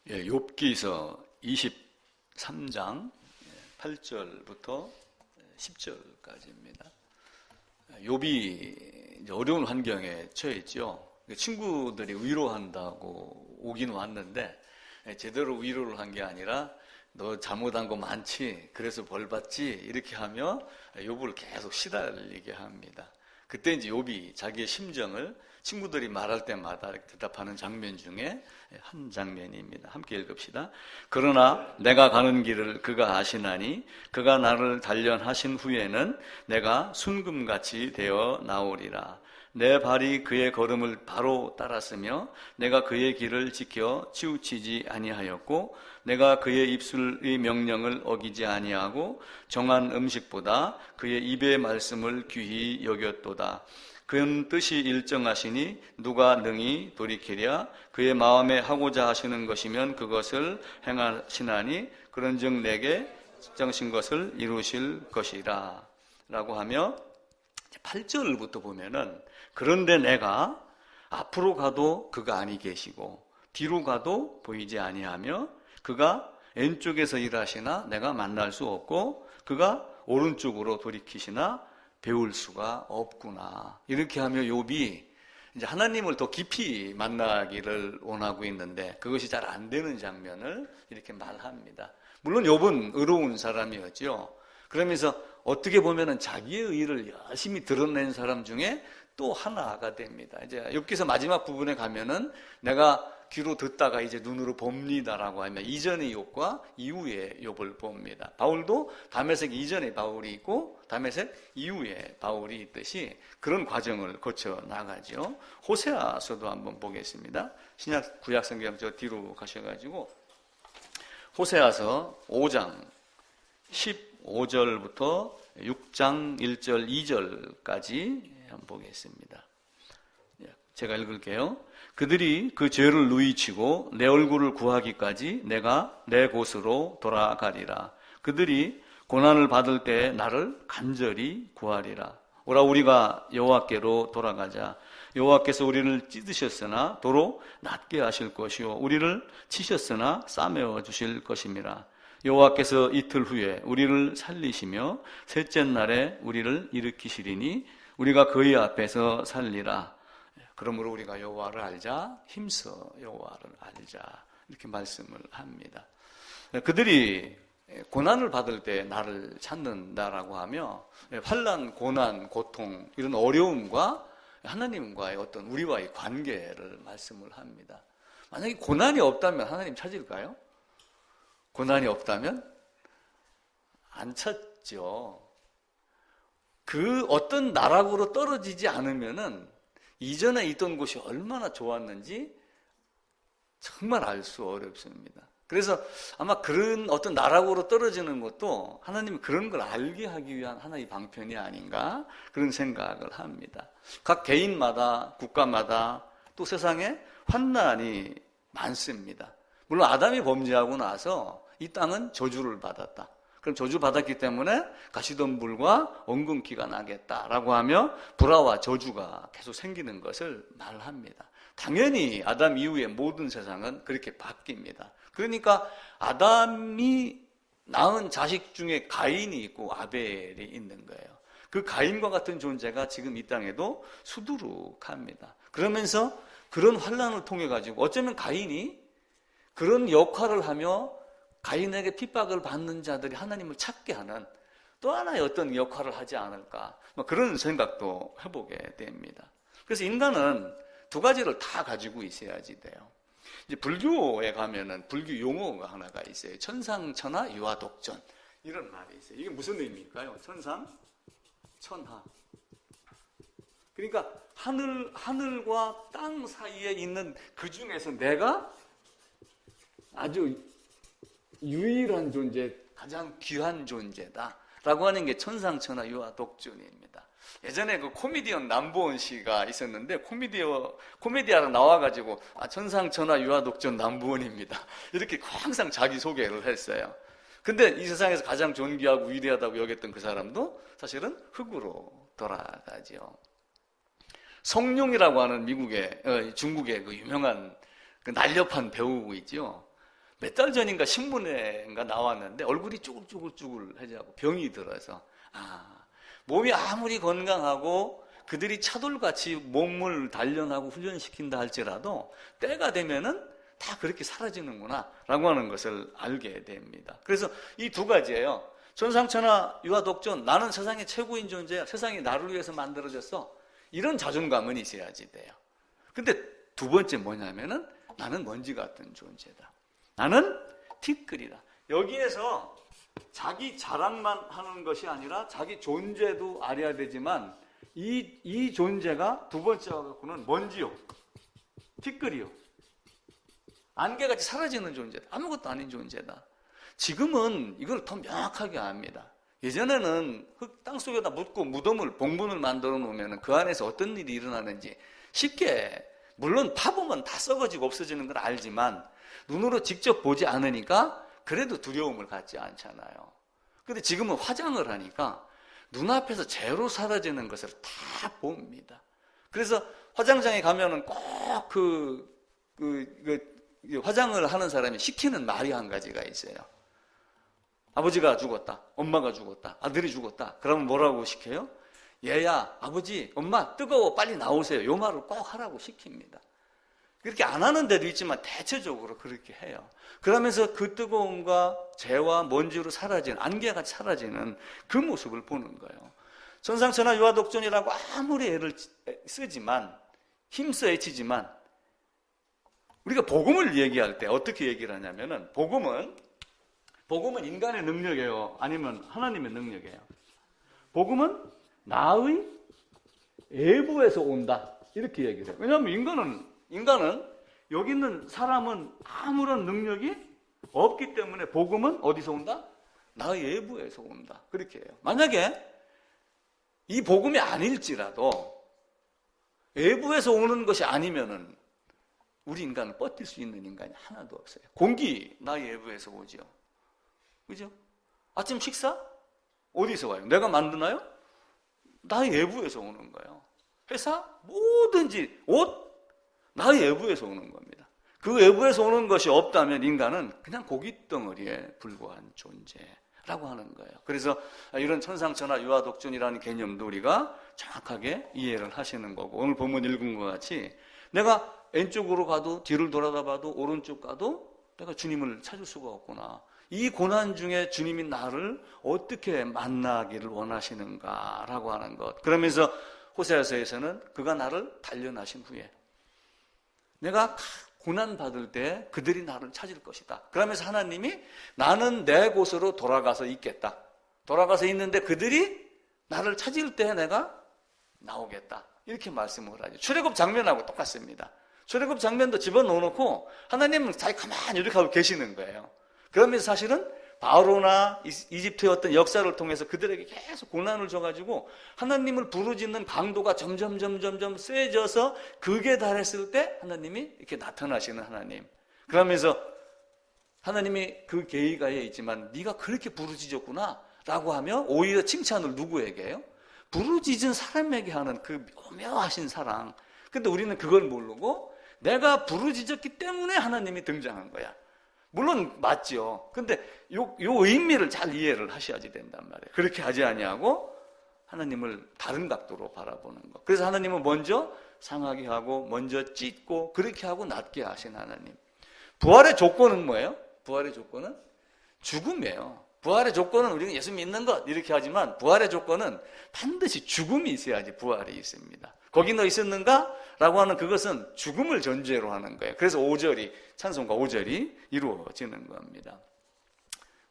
욥기서 23장 8절부터 10절까지입니다. 욥이 어려운 환경에 처했죠. 친구들이 위로한다고 오긴 왔는데 제대로 위로를 한 게 아니라 너 잘못한 거 많지, 그래서 벌 받지, 이렇게 하며 욥을 계속 시달리게 합니다. 그때 이제 욥이 자기의 심정을 친구들이 말할 때마다 대답하는 장면 중에 한 장면입니다. 함께 읽읍시다. 그러나 내가 가는 길을 그가 아시나니 그가 나를 단련하신 후에는 내가 순금같이 되어 나오리라. 내 발이 그의 걸음을 바로 따랐으며 내가 그의 길을 지켜 치우치지 아니하였고 내가 그의 입술의 명령을 어기지 아니하고 정한 음식보다 그의 입의 말씀을 귀히 여겼도다. 그는 뜻이 일정하시니 누가 능히 돌이키랴. 그의 마음에 하고자 하시는 것이면 그것을 행하시나니 그런즉 내게 정신 것을 이루실 것이라 라고 하며 8절부터 보면은 그런데 내가 앞으로 가도 그가 아니 계시고 뒤로 가도 보이지 아니하며 그가 왼쪽에서 일하시나 내가 만날 수 없고 그가 오른쪽으로 돌이키시나 배울 수가 없구나. 이렇게 하며 욥이 이제 하나님을 더 깊이 만나기를 원하고 있는데 그것이 잘 안 되는 장면을 이렇게 말합니다. 물론 욥은 의로운 사람이었죠. 그러면서 어떻게 보면은 자기의 의를 열심히 드러낸 사람 중에 또 하나가 됩니다. 이제 욥기서 마지막 부분에 가면은 내가 귀로 듣다가 이제 눈으로 봅니다라고 하면 이전의 욥과 이후의 욥을 봅니다. 바울도 다메섹 이전에 바울이 있고 다메섹 이후에 바울이 있듯이 그런 과정을 거쳐 나가죠. 호세아서도 한번 보겠습니다. 신약 구약 성경 저 뒤로 가셔가지고 호세아서 5장 15절부터 6장 1절 2절까지 한번 보겠습니다. 제가 읽을게요. 그들이 그 죄를 누이치고 내 얼굴을 구하기까지 내가 내 곳으로 돌아가리라. 그들이 고난을 받을 때 나를 간절히 구하리라. 오라 우리가 여호와께로 돌아가자. 여호와께서 우리를 찢으셨으나 도로 낫게 하실 것이요 우리를 치셨으나 싸매어 주실 것임이라. 여호와께서 이틀 후에 우리를 살리시며 셋째 날에 우리를 일으키시리니 우리가 그의 앞에서 살리라. 그러므로 우리가 여호와를 알자, 힘써 여호와를 알자, 이렇게 말씀을 합니다. 그들이 고난을 받을 때 나를 찾는다라고 하며 환난, 고난, 고통 이런 어려움과 하나님과의 어떤 우리와의 관계를 말씀을 합니다. 만약에 고난이 없다면 하나님 찾을까요? 고난이 없다면 안 찾죠. 그 어떤 나락으로 떨어지지 않으면은 이전에 있던 곳이 얼마나 좋았는지 정말 알 수 어렵습니다. 그래서 아마 그런 어떤 나락으로 떨어지는 것도 하나님이 그런 걸 알게 하기 위한 하나의 방편이 아닌가 그런 생각을 합니다. 각 개인마다 국가마다 또 세상에 환난이 많습니다. 물론 아담이 범죄하고 나서 이 땅은 저주를 받았다. 그럼 저주받았기 때문에 가시덤불과 엉겅퀴가 나겠다라고 하며 불화와 저주가 계속 생기는 것을 말합니다. 당연히 아담 이후에 모든 세상은 그렇게 바뀝니다. 그러니까 아담이 낳은 자식 중에 가인이 있고 아벨이 있는 거예요. 그 가인과 같은 존재가 지금 이 땅에도 수두룩합니다. 그러면서 그런 환난을 통해 가지고 어쩌면 가인이 그런 역할을 하며 가인에게 핍박을 받는 자들이 하나님을 찾게 하는 또 하나의 어떤 역할을 하지 않을까 그런 생각도 해보게 됩니다. 그래서 인간은 두 가지를 다 가지고 있어야지 돼요. 이제 불교에 가면은 불교 용어가 하나가 있어요. 천상천하 유화독존 이런 말이 있어요. 이게 무슨 의미일까요? 천상, 천하. 그러니까 하늘과 땅 사이에 있는 그 중에서 내가 아주 유일한 존재, 가장 귀한 존재다라고 하는 게 천상천하 유화독존입니다. 예전에 그 코미디언 남보은 씨가 있었는데 코미디아로 나와가지고 천상천하 유화독존 남보은입니다. 이렇게 항상 자기 소개를 했어요. 근데 이 세상에서 가장 존귀하고 위대하다고 여겼던 그 사람도 사실은 흙으로 돌아가죠. 성룡이라고 하는 중국의 그 유명한 그 날렵한 배우 있죠. 몇 달 전인가 신문에인가 나왔는데 얼굴이 쭈글쭈글쭈글해지고 병이 들어서 몸이 아무리 건강하고 그들이 차돌같이 몸을 단련하고 훈련시킨다 할지라도 때가 되면은 다 그렇게 사라지는구나 라고 하는 것을 알게 됩니다. 그래서 이 두 가지예요. 천상천하 유아독존, 나는 세상의 최고인 존재야, 세상이 나를 위해서 만들어졌어, 이런 자존감은 있어야지 돼요. 근데 두 번째 뭐냐면은 나는 먼지 같은 존재다, 나는 티끌이다. 여기에서 자기 자랑만 하는 것이 아니라 자기 존재도 알아야 되지만 이 존재가 두 번째와 갖고는 먼지요, 티끌이요, 안개같이 사라지는 존재다, 아무것도 아닌 존재다. 지금은 이걸 더 명확하게 압니다. 예전에는 흙 땅속에다 묻고 무덤을, 봉분을 만들어 놓으면 그 안에서 어떤 일이 일어나는지 쉽게, 물론 파보면 다 썩어지고 없어지는 걸 알지만 눈으로 직접 보지 않으니까 그래도 두려움을 갖지 않잖아요. 근데 지금은 화장을 하니까 눈앞에서 재로 사라지는 것을 다 봅니다. 그래서 화장장에 가면은 꼭 화장을 하는 사람이 시키는 말이 한 가지가 있어요. 아버지가 죽었다, 엄마가 죽었다, 아들이 죽었다. 그러면 뭐라고 시켜요? 얘야, 아버지, 엄마 뜨거워, 빨리 나오세요. 요 말을 꼭 하라고 시킵니다. 그렇게 안 하는 데도 있지만 대체적으로 그렇게 해요. 그러면서 그 뜨거움과 재와 먼지로 사라지는, 안개같이 사라지는 그 모습을 보는 거예요. 천상천하 유아독존이라고 아무리 애를 쓰지만, 힘써 애치지만, 우리가 복음을 얘기할 때 어떻게 얘기를 하냐면은, 복음은 인간의 능력이에요, 아니면 하나님의 능력이에요? 복음은 나의 애부에서 온다, 이렇게 얘기를 해요. 왜냐하면 인간은 여기 있는 사람은 아무런 능력이 없기 때문에 복음은 어디서 온다? 나의 애부에서 온다, 그렇게 해요. 만약에 이 복음이 아닐지라도 애부에서 오는 것이 아니면은 우리 인간은 버틸 수 있는 인간이 하나도 없어요. 공기 나의 애부에서 오죠, 그죠? 아침 식사 어디서 와요? 내가 만드나요? 나의 애부에서 오는 거예요. 회사 뭐든지 옷 나의 애부에서 오는 겁니다. 그 애부에서 오는 것이 없다면 인간은 그냥 고깃덩어리에 불과한 존재라고 하는 거예요. 그래서 이런 천상천하 유아독존이라는 개념도 우리가 정확하게 이해를 하시는 거고, 오늘 본문 읽은 것 같이 내가 왼쪽으로 가도 뒤를 돌아다 봐도 오른쪽 가도 내가 주님을 찾을 수가 없구나, 이 고난 중에 주님이 나를 어떻게 만나기를 원하시는가라고 하는 것. 그러면서 호세아서에서는 그가 나를 단련하신 후에 내가 고난 받을 때 그들이 나를 찾을 것이다. 그러면서 하나님이 나는 내 곳으로 돌아가서 있겠다, 돌아가서 있는데 그들이 나를 찾을 때 내가 나오겠다, 이렇게 말씀을 하죠. 출애굽 장면하고 똑같습니다. 출애굽 장면도 집어넣어놓고 하나님은 자기 가만히 이렇게 하고 계시는 거예요. 그러면서 사실은 바로나 이집트의 어떤 역사를 통해서 그들에게 계속 고난을 줘가지고 하나님을 부르짖는 강도가 점점 세져서 극에 달했을 때 하나님이 이렇게 나타나시는 하나님. 그러면서 하나님이 그 계의가에 있지만 네가 그렇게 부르짖었구나 라고 하며 오히려 칭찬을 누구에게 해요? 부르짖은 사람에게 하는 그 묘하신 사랑. 근데 우리는 그걸 모르고 내가 부르짖었기 때문에 하나님이 등장한 거야. 물론 맞죠. 근데 요 의미를 잘 이해를 하셔야지 된단 말이에요. 그렇게 하지 아니하고 하나님을 다른 각도로 바라보는 거. 그래서 하나님은 먼저 상하게 하고 먼저 찢고 그렇게 하고 낫게 하신 하나님. 부활의 조건은 뭐예요? 부활의 조건은 죽음이에요. 부활의 조건은 우리는 예수 믿는 것 이렇게 하지만 부활의 조건은 반드시 죽음이 있어야지 부활이 있습니다. 거기 너 있었는가? 라고 하는 그것은 죽음을 전제로 하는 거예요. 그래서 5절이, 찬송가 5절이 이루어지는 겁니다.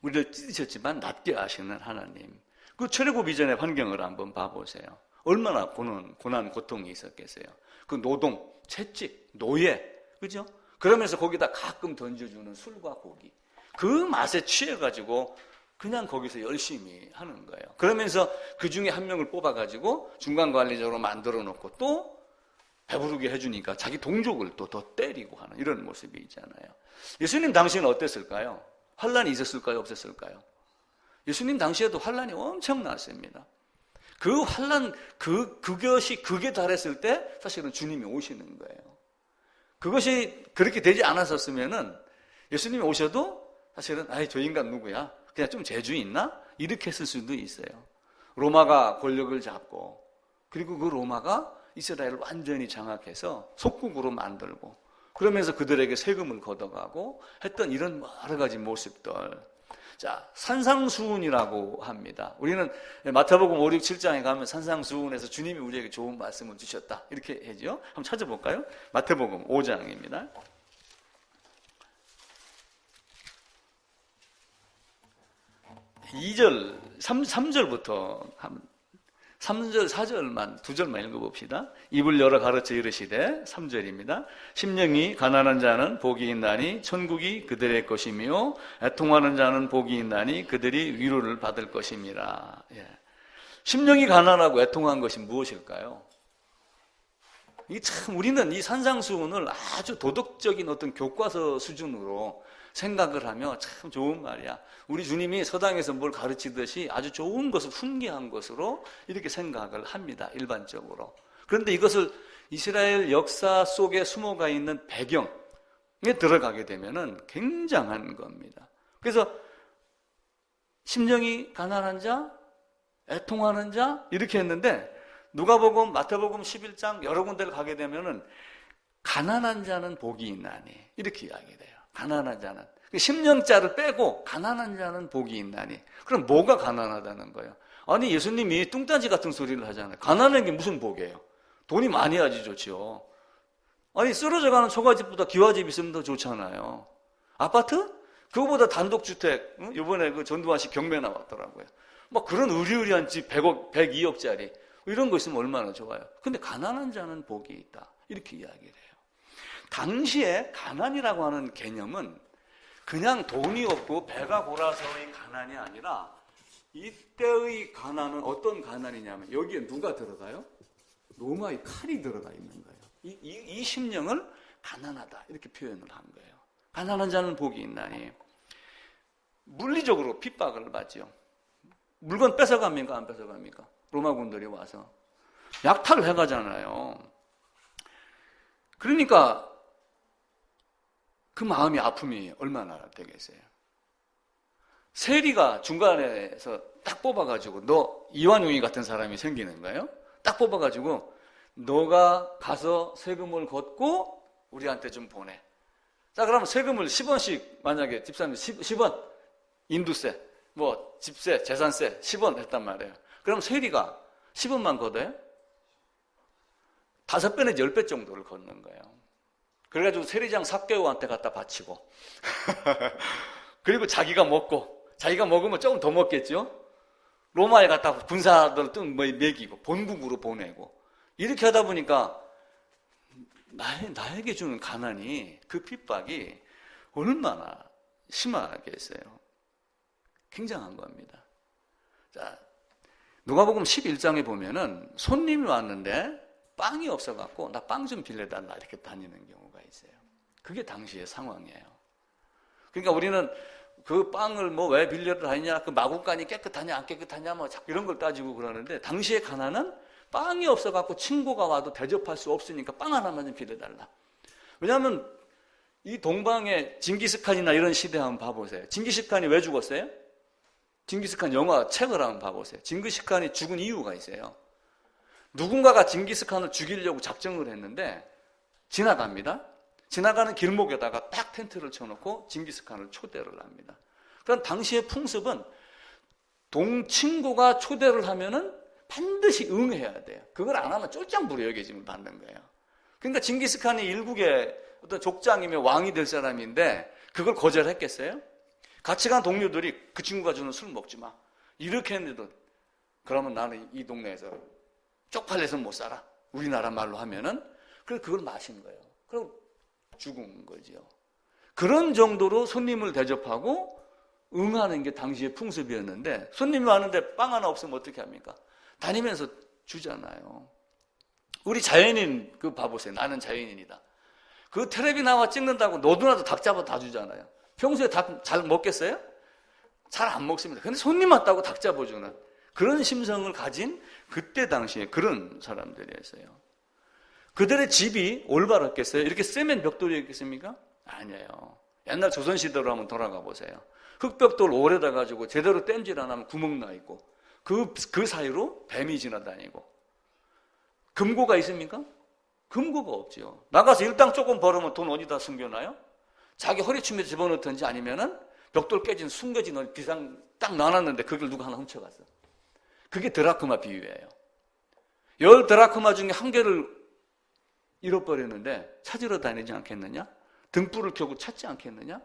우리를 찢으셨지만 낫게 하시는 하나님. 그 출애굽 이전의 환경을 한번 봐보세요. 얼마나 고난, 고통이 있었겠어요. 그 노동, 채찍, 노예, 그죠? 그러면서 거기다 가끔 던져주는 술과 고기. 그 맛에 취해가지고 그냥 거기서 열심히 하는 거예요. 그러면서 그 중에 한 명을 뽑아가지고 중간관리적으로 만들어 놓고 또 배부르게 해주니까 자기 동족을 또 더 때리고 하는 이런 모습이 있잖아요. 예수님 당시에는 어땠을까요? 환란이 있었을까요? 없었을까요? 예수님 당시에도 환란이 엄청났습니다. 그 환란, 그것이 극에 달했을 때 사실은 주님이 오시는 거예요. 그것이 그렇게 되지 않았었으면은 예수님이 오셔도 사실은 아이 저 인간 누구야? 그냥 좀 재주 있나? 이렇게 했을 수도 있어요. 로마가 권력을 잡고 그리고 그 로마가 이스라엘을 완전히 장악해서 속국으로 만들고 그러면서 그들에게 세금을 걷어가고 했던 이런 여러 가지 모습들. 자, 산상수훈이라고 합니다. 우리는 마태복음 5, 6, 7장에 가면 산상수훈에서 주님이 우리에게 좋은 말씀을 주셨다 이렇게 하죠. 한번 찾아볼까요? 마태복음 5장입니다. 2절, 3절부터 3절, 4절만, 2절만 읽어봅시다. 입을 열어 가르쳐 이르시되 3절입니다. 심령이 가난한 자는 복이 있나니 천국이 그들의 것이며 애통하는 자는 복이 있나니 그들이 위로를 받을 것임이라. 예. 심령이 가난하고 애통한 것이 무엇일까요? 우리는 이 산상수훈을 아주 도덕적인 어떤 교과서 수준으로 생각을 하며 참 좋은 말이야. 우리 주님이 서당에서 뭘 가르치듯이 아주 좋은 것을 훈계한 것으로 이렇게 생각을 합니다. 일반적으로. 그런데 이것을 이스라엘 역사 속에 숨어가 있는 배경에 들어가게 되면은 굉장한 겁니다. 그래서 심령이 가난한 자, 애통하는 자 이렇게 했는데 누가복음, 마태복음 11장 여러 군데를 가게 되면은 가난한 자는 복이 있나니 이렇게 이야기돼요. 가난한 자는 심령자를 빼고 가난한 자는 복이 있나니. 그럼 뭐가 가난하다는 거예요? 아니 예수님이 뚱딴지 같은 소리를 하잖아요. 가난한 게 무슨 복이에요? 돈이 많이 해야지 좋죠. 아니 쓰러져가는 초가집보다 기와집 있으면 더 좋잖아요. 아파트? 그거보다 단독주택. 이번에 그 전두환 씨 경매 나왔더라고요. 막 그런 의리의리한 집 100억, 102억짜리 이런 거 있으면 얼마나 좋아요. 근데 가난한 자는 복이 있다 이렇게 이야기를 해요. 당시에 가난이라고 하는 개념은 그냥 돈이 없고 배가 고라서의 가난이 아니라 이때의 가난은 어떤 가난이냐면 여기에 누가 들어가요? 로마의 칼이 들어가 있는 거예요. 이 심령을 가난하다 이렇게 표현을 한 거예요. 가난한 자는 복이 있나니. 물리적으로 핍박을 받죠. 물건 뺏어갑니까? 안 뺏어갑니까? 로마 군들이 와서 약탈을 해가잖아요. 그러니까 그 마음이 아픔이 얼마나 되겠어요. 세리가 중간에서 딱 뽑아가지고 너 이완용이 같은 사람이 생기는 거예요. 딱 뽑아가지고 너가 가서 세금을 걷고 우리한테 좀 보내. 자, 그러면 세금을 10원씩 만약에 집사님 10원 인두세, 뭐 집세, 재산세 10원 했단 말이에요. 그럼 세리가 10원만 걷어요? 5배 내지 10배 정도를 걷는 거예요. 그래가지고 세리장 삭개오한테 갖다 바치고 그리고 자기가 먹고 자기가 먹으면 조금 더 먹겠죠. 로마에 갖다 군사들 또 먹이고 본국으로 보내고 이렇게 하다 보니까 나에게 주는 가난이 그 핍박이 얼마나 심하겠어요. 굉장한 겁니다. 자, 누가복음 11장에 보면은 손님이 왔는데 빵이 없어갖고 나 빵 좀 빌려달라 이렇게 다니는 경우가 있어요. 그게 당시의 상황이에요. 그러니까 우리는 그 빵을 뭐 왜 빌려달라냐, 그 마구간이 깨끗하냐 안 깨끗하냐 뭐 이런 걸 따지고 그러는데 당시의 가난은 빵이 없어갖고 친구가 와도 대접할 수 없으니까 빵 하나만 좀 빌려달라. 왜냐하면 이 동방의 징기스칸이나 이런 시대 한번 봐보세요. 징기스칸이 왜 죽었어요? 징기스칸 영화 책을 한번 봐보세요. 징기스칸이 죽은 이유가 있어요. 누군가가 징기스칸을 죽이려고 작정을 했는데 지나갑니다. 지나가는 길목에다가 딱 텐트를 쳐놓고 징기스칸을 초대를 합니다. 그럼 당시의 풍습은 동친구가 초대를 하면은 반드시 응해야 돼요. 그걸 안 하면 쫄짱부려 여겨짐을 받는 거예요. 그러니까 징기스칸이 일국의 어떤 족장이며 왕이 될 사람인데 그걸 거절했겠어요? 같이 간 동료들이 그 친구가 주는 술 먹지 마. 이렇게 했는데도 그러면 나는 이 동네에서 쪽팔려서 못 살아. 우리나라 말로 하면은. 그래서 그걸 마신 거예요. 그럼 죽은 거죠. 그런 정도로 손님을 대접하고 응하는 게 당시의 풍습이었는데 손님이 왔는데 빵 하나 없으면 어떻게 합니까? 다니면서 주잖아요. 우리 자연인 그 봐보세요. 나는 자연인이다. 그 텔레비 나와 찍는다고 너도나도 닭 잡아 다 주잖아요. 평소에 닭 잘 먹겠어요? 잘 안 먹습니다. 근데 손님 왔다고 닭 잡아주는 그런 심성을 가진 그때 당시에 그런 사람들이었어요. 그들의 집이 올바랐겠어요? 이렇게 세면 벽돌이었겠습니까? 아니에요. 옛날 조선시대로 한번 돌아가 보세요. 흑벽돌 오래돼 가지고 제대로 땜질 안 하면 구멍 나 있고 그 사이로 뱀이 지나다니고. 금고가 있습니까? 금고가 없죠. 나가서 일당 조금 벌으면 돈 어디다 숨겨놔요? 자기 허리춤에 집어넣든지 아니면은 벽돌 깨진 숨겨진 비상 딱 놔놨는데 그걸 누가 하나 훔쳐갔어. 그게 드라크마 비유예요. 10 드라크마 중에 1개를 잃어버렸는데 찾으러 다니지 않겠느냐? 등불을 켜고 찾지 않겠느냐?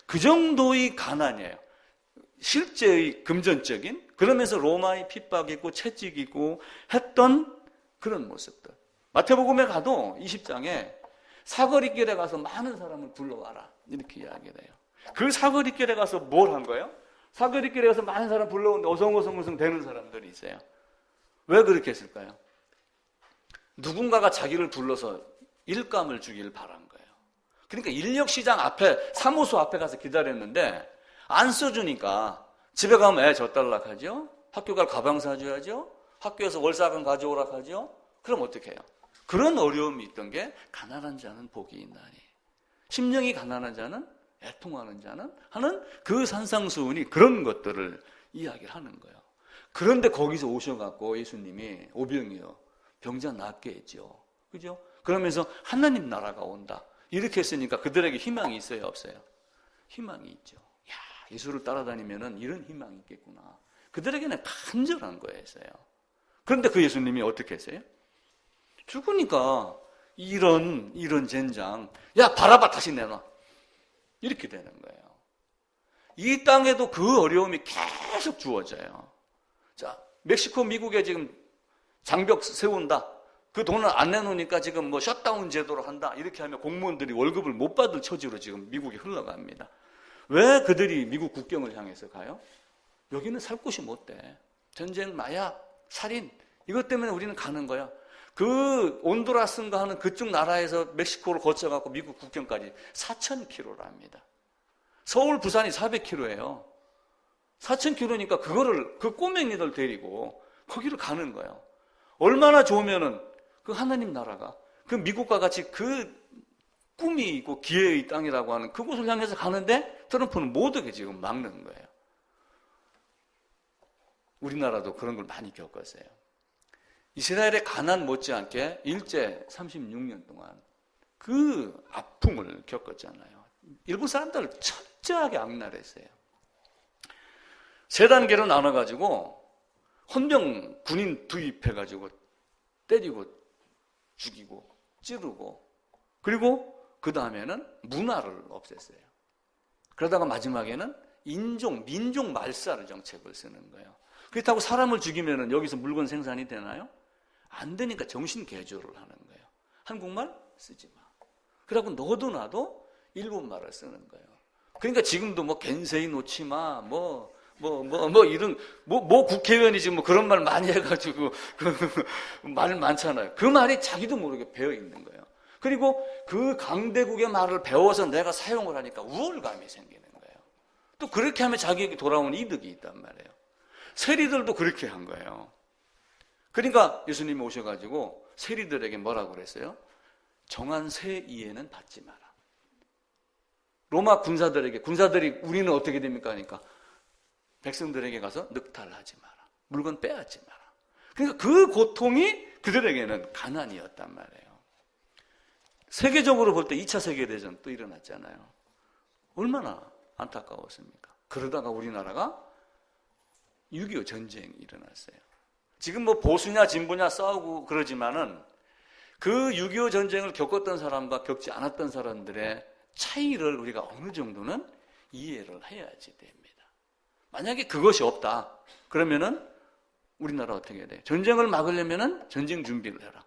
그 정도의 가난이에요. 실제의 금전적인, 그러면서 로마의 핍박이고 채찍이고 했던 그런 모습들. 마태복음에 가도 20장에 사거리길에 가서 많은 사람을 불러와라 이렇게 이야기를 해요. 그 사거리길에 가서 뭘 한 거예요? 사거리길에 가서 많은 사람 불러오는데 어성어성 되는 사람들이 있어요. 왜 그렇게 했을까요? 누군가가 자기를 불러서 일감을 주길 바란 거예요. 그러니까 인력시장 앞에, 사무소 앞에 가서 기다렸는데 안 써주니까 집에 가면 애 젖달락 하죠? 학교 갈 가방 사줘야죠? 학교에서 월사금 가져오라 하죠? 그럼 어떻게 해요? 그런 어려움이 있던 게 가난한 자는 복이 있나니 심령이 가난한 자는 애통하는 자는 하는 그 산상수훈이 그런 것들을 이야기를 하는 거예요. 그런데 거기서 오셔갖고 예수님이 오병이요 병자 낫게 했죠. 그죠? 그러면서 하나님 나라가 온다. 이렇게 했으니까 그들에게 희망이 있어요, 없어요? 희망이 있죠. 야, 예수를 따라다니면은 이런 희망이 있겠구나. 그들에게는 간절한 거였어요. 그런데 그 예수님이 어떻게 했어요? 죽으니까 이런 젠장, 야 바라바 다시 내놔. 이렇게 되는 거예요. 이 땅에도 그 어려움이 계속 주어져요. 자, 멕시코, 미국에 지금 장벽 세운다. 그 돈을 안 내놓으니까 지금 뭐 셧다운 제도로 한다. 이렇게 하면 공무원들이 월급을 못 받을 처지로 지금 미국이 흘러갑니다. 왜 그들이 미국 국경을 향해서 가요? 여기는 살 곳이 못 돼. 전쟁, 마약, 살인 이것 때문에 우리는 가는 거야. 그 온두라스인가 하는 그쪽 나라에서 멕시코를 거쳐갖고 미국 국경까지 4,000km랍니다. 서울, 부산이 400km예요. 4,000km니까 그거를 그 꼬맹이들 데리고 거기를 가는 거예요. 얼마나 좋으면은 그 하나님 나라가 그 미국과 같이 그 꿈이 있고 기회의 땅이라고 하는 그곳을 향해서 가는데 트럼프는 못 오게 지금 막는 거예요. 우리나라도 그런 걸 많이 겪었어요. 이스라엘의 가난 못지않게 일제 36년 동안 그 아픔을 겪었잖아요. 일본 사람들을 철저하게 악랄했어요. 3단계로 나눠가지고 헌병 군인 투입해가지고 때리고 죽이고 찌르고 그리고 그 다음에는 문화를 없앴어요. 그러다가 마지막에는 민족 말살 정책을 쓰는 거예요. 그렇다고 사람을 죽이면 여기서 물건 생산이 되나요? 안 되니까 정신 개조를 하는 거예요. 한국말 쓰지 마. 그러고 너도 나도 일본말을 쓰는 거예요. 그러니까 지금도 뭐 겐세이 놓치마 이런 국회의원이 지금 그런 말 많이 해가지고 말 많잖아요. 그 말이 자기도 모르게 배어 있는 거예요. 그리고 그 강대국의 말을 배워서 내가 사용을 하니까 우월감이 생기는 거예요. 또 그렇게 하면 자기에게 돌아오는 이득이 있단 말이에요. 세리들도 그렇게 한 거예요. 그러니까 예수님이 오셔가지고 세리들에게 뭐라고 그랬어요? 정한 세 이해는 받지 마라. 로마 군사들이 우리는 어떻게 됩니까? 하니까 백성들에게 가서 늑탈하지 마라. 물건 빼앗지 마라. 그러니까 그 고통이 그들에게는 가난이었단 말이에요. 세계적으로 볼 때 2차 세계대전 또 일어났잖아요. 얼마나 안타까웠습니까? 그러다가 우리나라가 6.25 전쟁이 일어났어요. 지금 뭐 보수냐 진보냐 싸우고 그러지만은 그 6.25 전쟁을 겪었던 사람과 겪지 않았던 사람들의 차이를 우리가 어느 정도는 이해를 해야지 됩니다. 만약에 그것이 없다. 그러면은 우리나라 어떻게 해야 돼요? 전쟁을 막으려면은 전쟁 준비를 해라.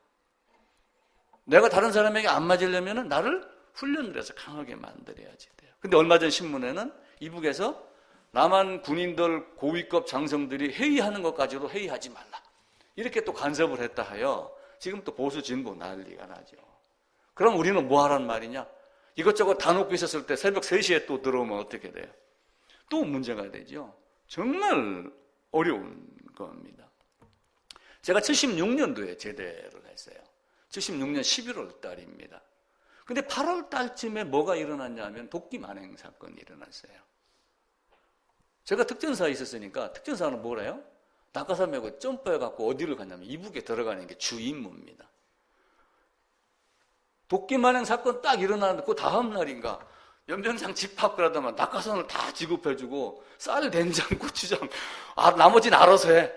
내가 다른 사람에게 안 맞으려면은 나를 훈련을 해서 강하게 만들어야지 돼요. 근데 얼마 전 신문에는 이북에서 남한 군인들 고위급 장성들이 회의하는 것까지도 회의하지 말라. 이렇게 또 간섭을 했다 하여 지금 또 보수 진보 난리가 나죠. 그럼 우리는 뭐 하란 말이냐? 이것저것 다 놓고 있었을 때 새벽 3시에 또 들어오면 어떻게 돼요? 또 문제가 되죠. 정말 어려운 겁니다. 제가 76년도에 제대를 했어요. 76년 11월 달입니다. 근데 8월 달쯤에 뭐가 일어났냐면 도끼 만행 사건이 일어났어요. 제가 특전사에 있었으니까 특전사는 뭐래요? 낙하산 메고 점프해갖고 어디를 갔냐면 이북에 들어가는 게 주 임무입니다. 도끼 만행 사건 딱 일어나는데 그 다음 날인가 연병장 집합 그러다만 낙하산을 다 지급해주고 쌀, 된장, 고추장 나머지는 알아서 해.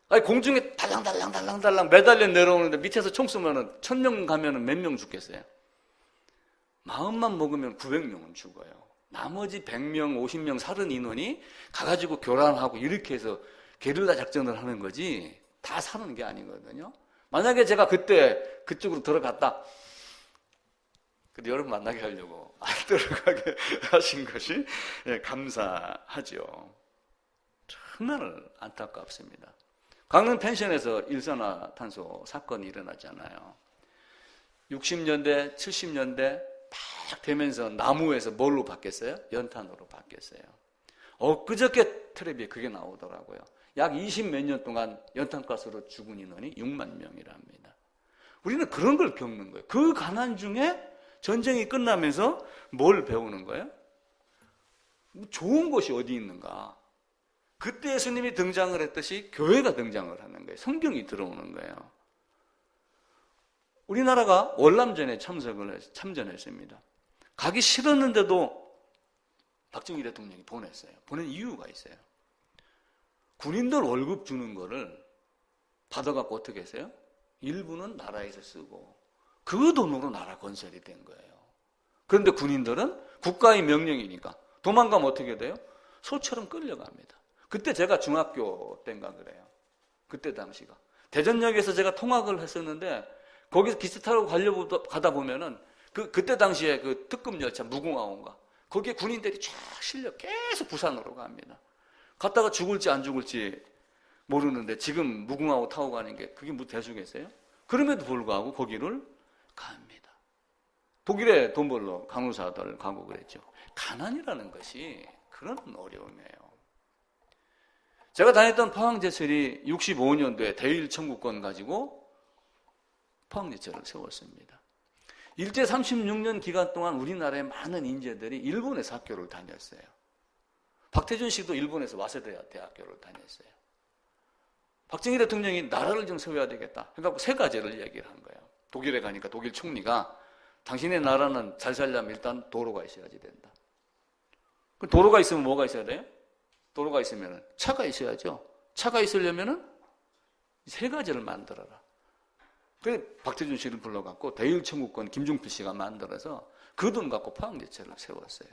아니 공중에 달랑달랑 매달려 내려오는데 밑에서 총 쏘면은 1000명 가면은 몇 명 죽겠어요? 마음만 먹으면 900명은 죽어요. 나머지 100명, 50명 살은 인원이 가가지고 교란하고 이렇게 해서 게릴라 작전을 하는 거지 다 사는 게 아니거든요. 만약에 제가 그때 그쪽으로 들어갔다. 근데 여러분 만나게 하려고 안 들어가게 하신 것이 감사하죠. 정말 안타깝습니다. 강릉 펜션에서 일산화탄소 사건이 일어나잖아요. 60년대, 70년대 막 되면서 나무에서 뭘로 바뀌었어요? 연탄으로 바뀌었어요. 엊그저께 텔레비에 그게 나오더라고요. 약 20 몇 년 동안 연탄가스로 죽은 인원이 6만 명이랍니다. 우리는 그런 걸 겪는 거예요. 그 가난 중에 전쟁이 끝나면서 뭘 배우는 거예요? 좋은 곳이 어디 있는가? 그때 예수님이 등장을 했듯이 교회가 등장을 하는 거예요. 성경이 들어오는 거예요. 우리나라가 월남전에 참전했습니다. 가기 싫었는데도 박정희 대통령이 보냈어요. 보낸 이유가 있어요. 군인들 월급 주는 거를 받아갖고 어떻게 했어요? 일부는 나라에서 쓰고 그 돈으로 나라 건설이 된 거예요. 그런데 군인들은 국가의 명령이니까 도망가면 어떻게 돼요? 소처럼 끌려갑니다. 그때 제가 중학교 때인가 그래요. 그때 당시가. 대전역에서 제가 통학을 했었는데 거기서 기차 타고 가려고 가다 보면은 그때 당시에 그 특급 열차 무궁화호인가 거기에 군인들이 쫙 실려 계속 부산으로 갑니다. 갔다가 죽을지 안 죽을지 모르는데 지금 무궁화호 타고 가는 게 그게 뭐 대수겠어요? 그럼에도 불구하고 거기를 갑니다. 독일에 돈 벌러 간호사들 가고 그랬죠. 가난이라는 것이 그런 어려움이에요. 제가 다녔던 포항제철이 65년도에 대일 청구권 가지고 포항제철을 세웠습니다. 일제 36년 기간 동안 우리나라의 많은 인재들이 일본에서 학교를 다녔어요. 박태준 씨도 일본에서 와세다 대학교를 다녔어요. 박정희 대통령이 나라를 좀 세워야 되겠다. 그러니까 세 가지를 얘기를 한 거예요. 독일에 가니까 독일 총리가 당신의 나라는 잘 살려면 일단 도로가 있어야지 된다. 도로가 있으면 뭐가 있어야 돼요? 도로가 있으면 차가 있어야죠. 차가 있으려면 세 가지를 만들어라. 그래서 박태준 씨를 불러갖고 대일청구권 김종필 씨가 만들어서 그 돈 갖고 포항제철을 세웠어요.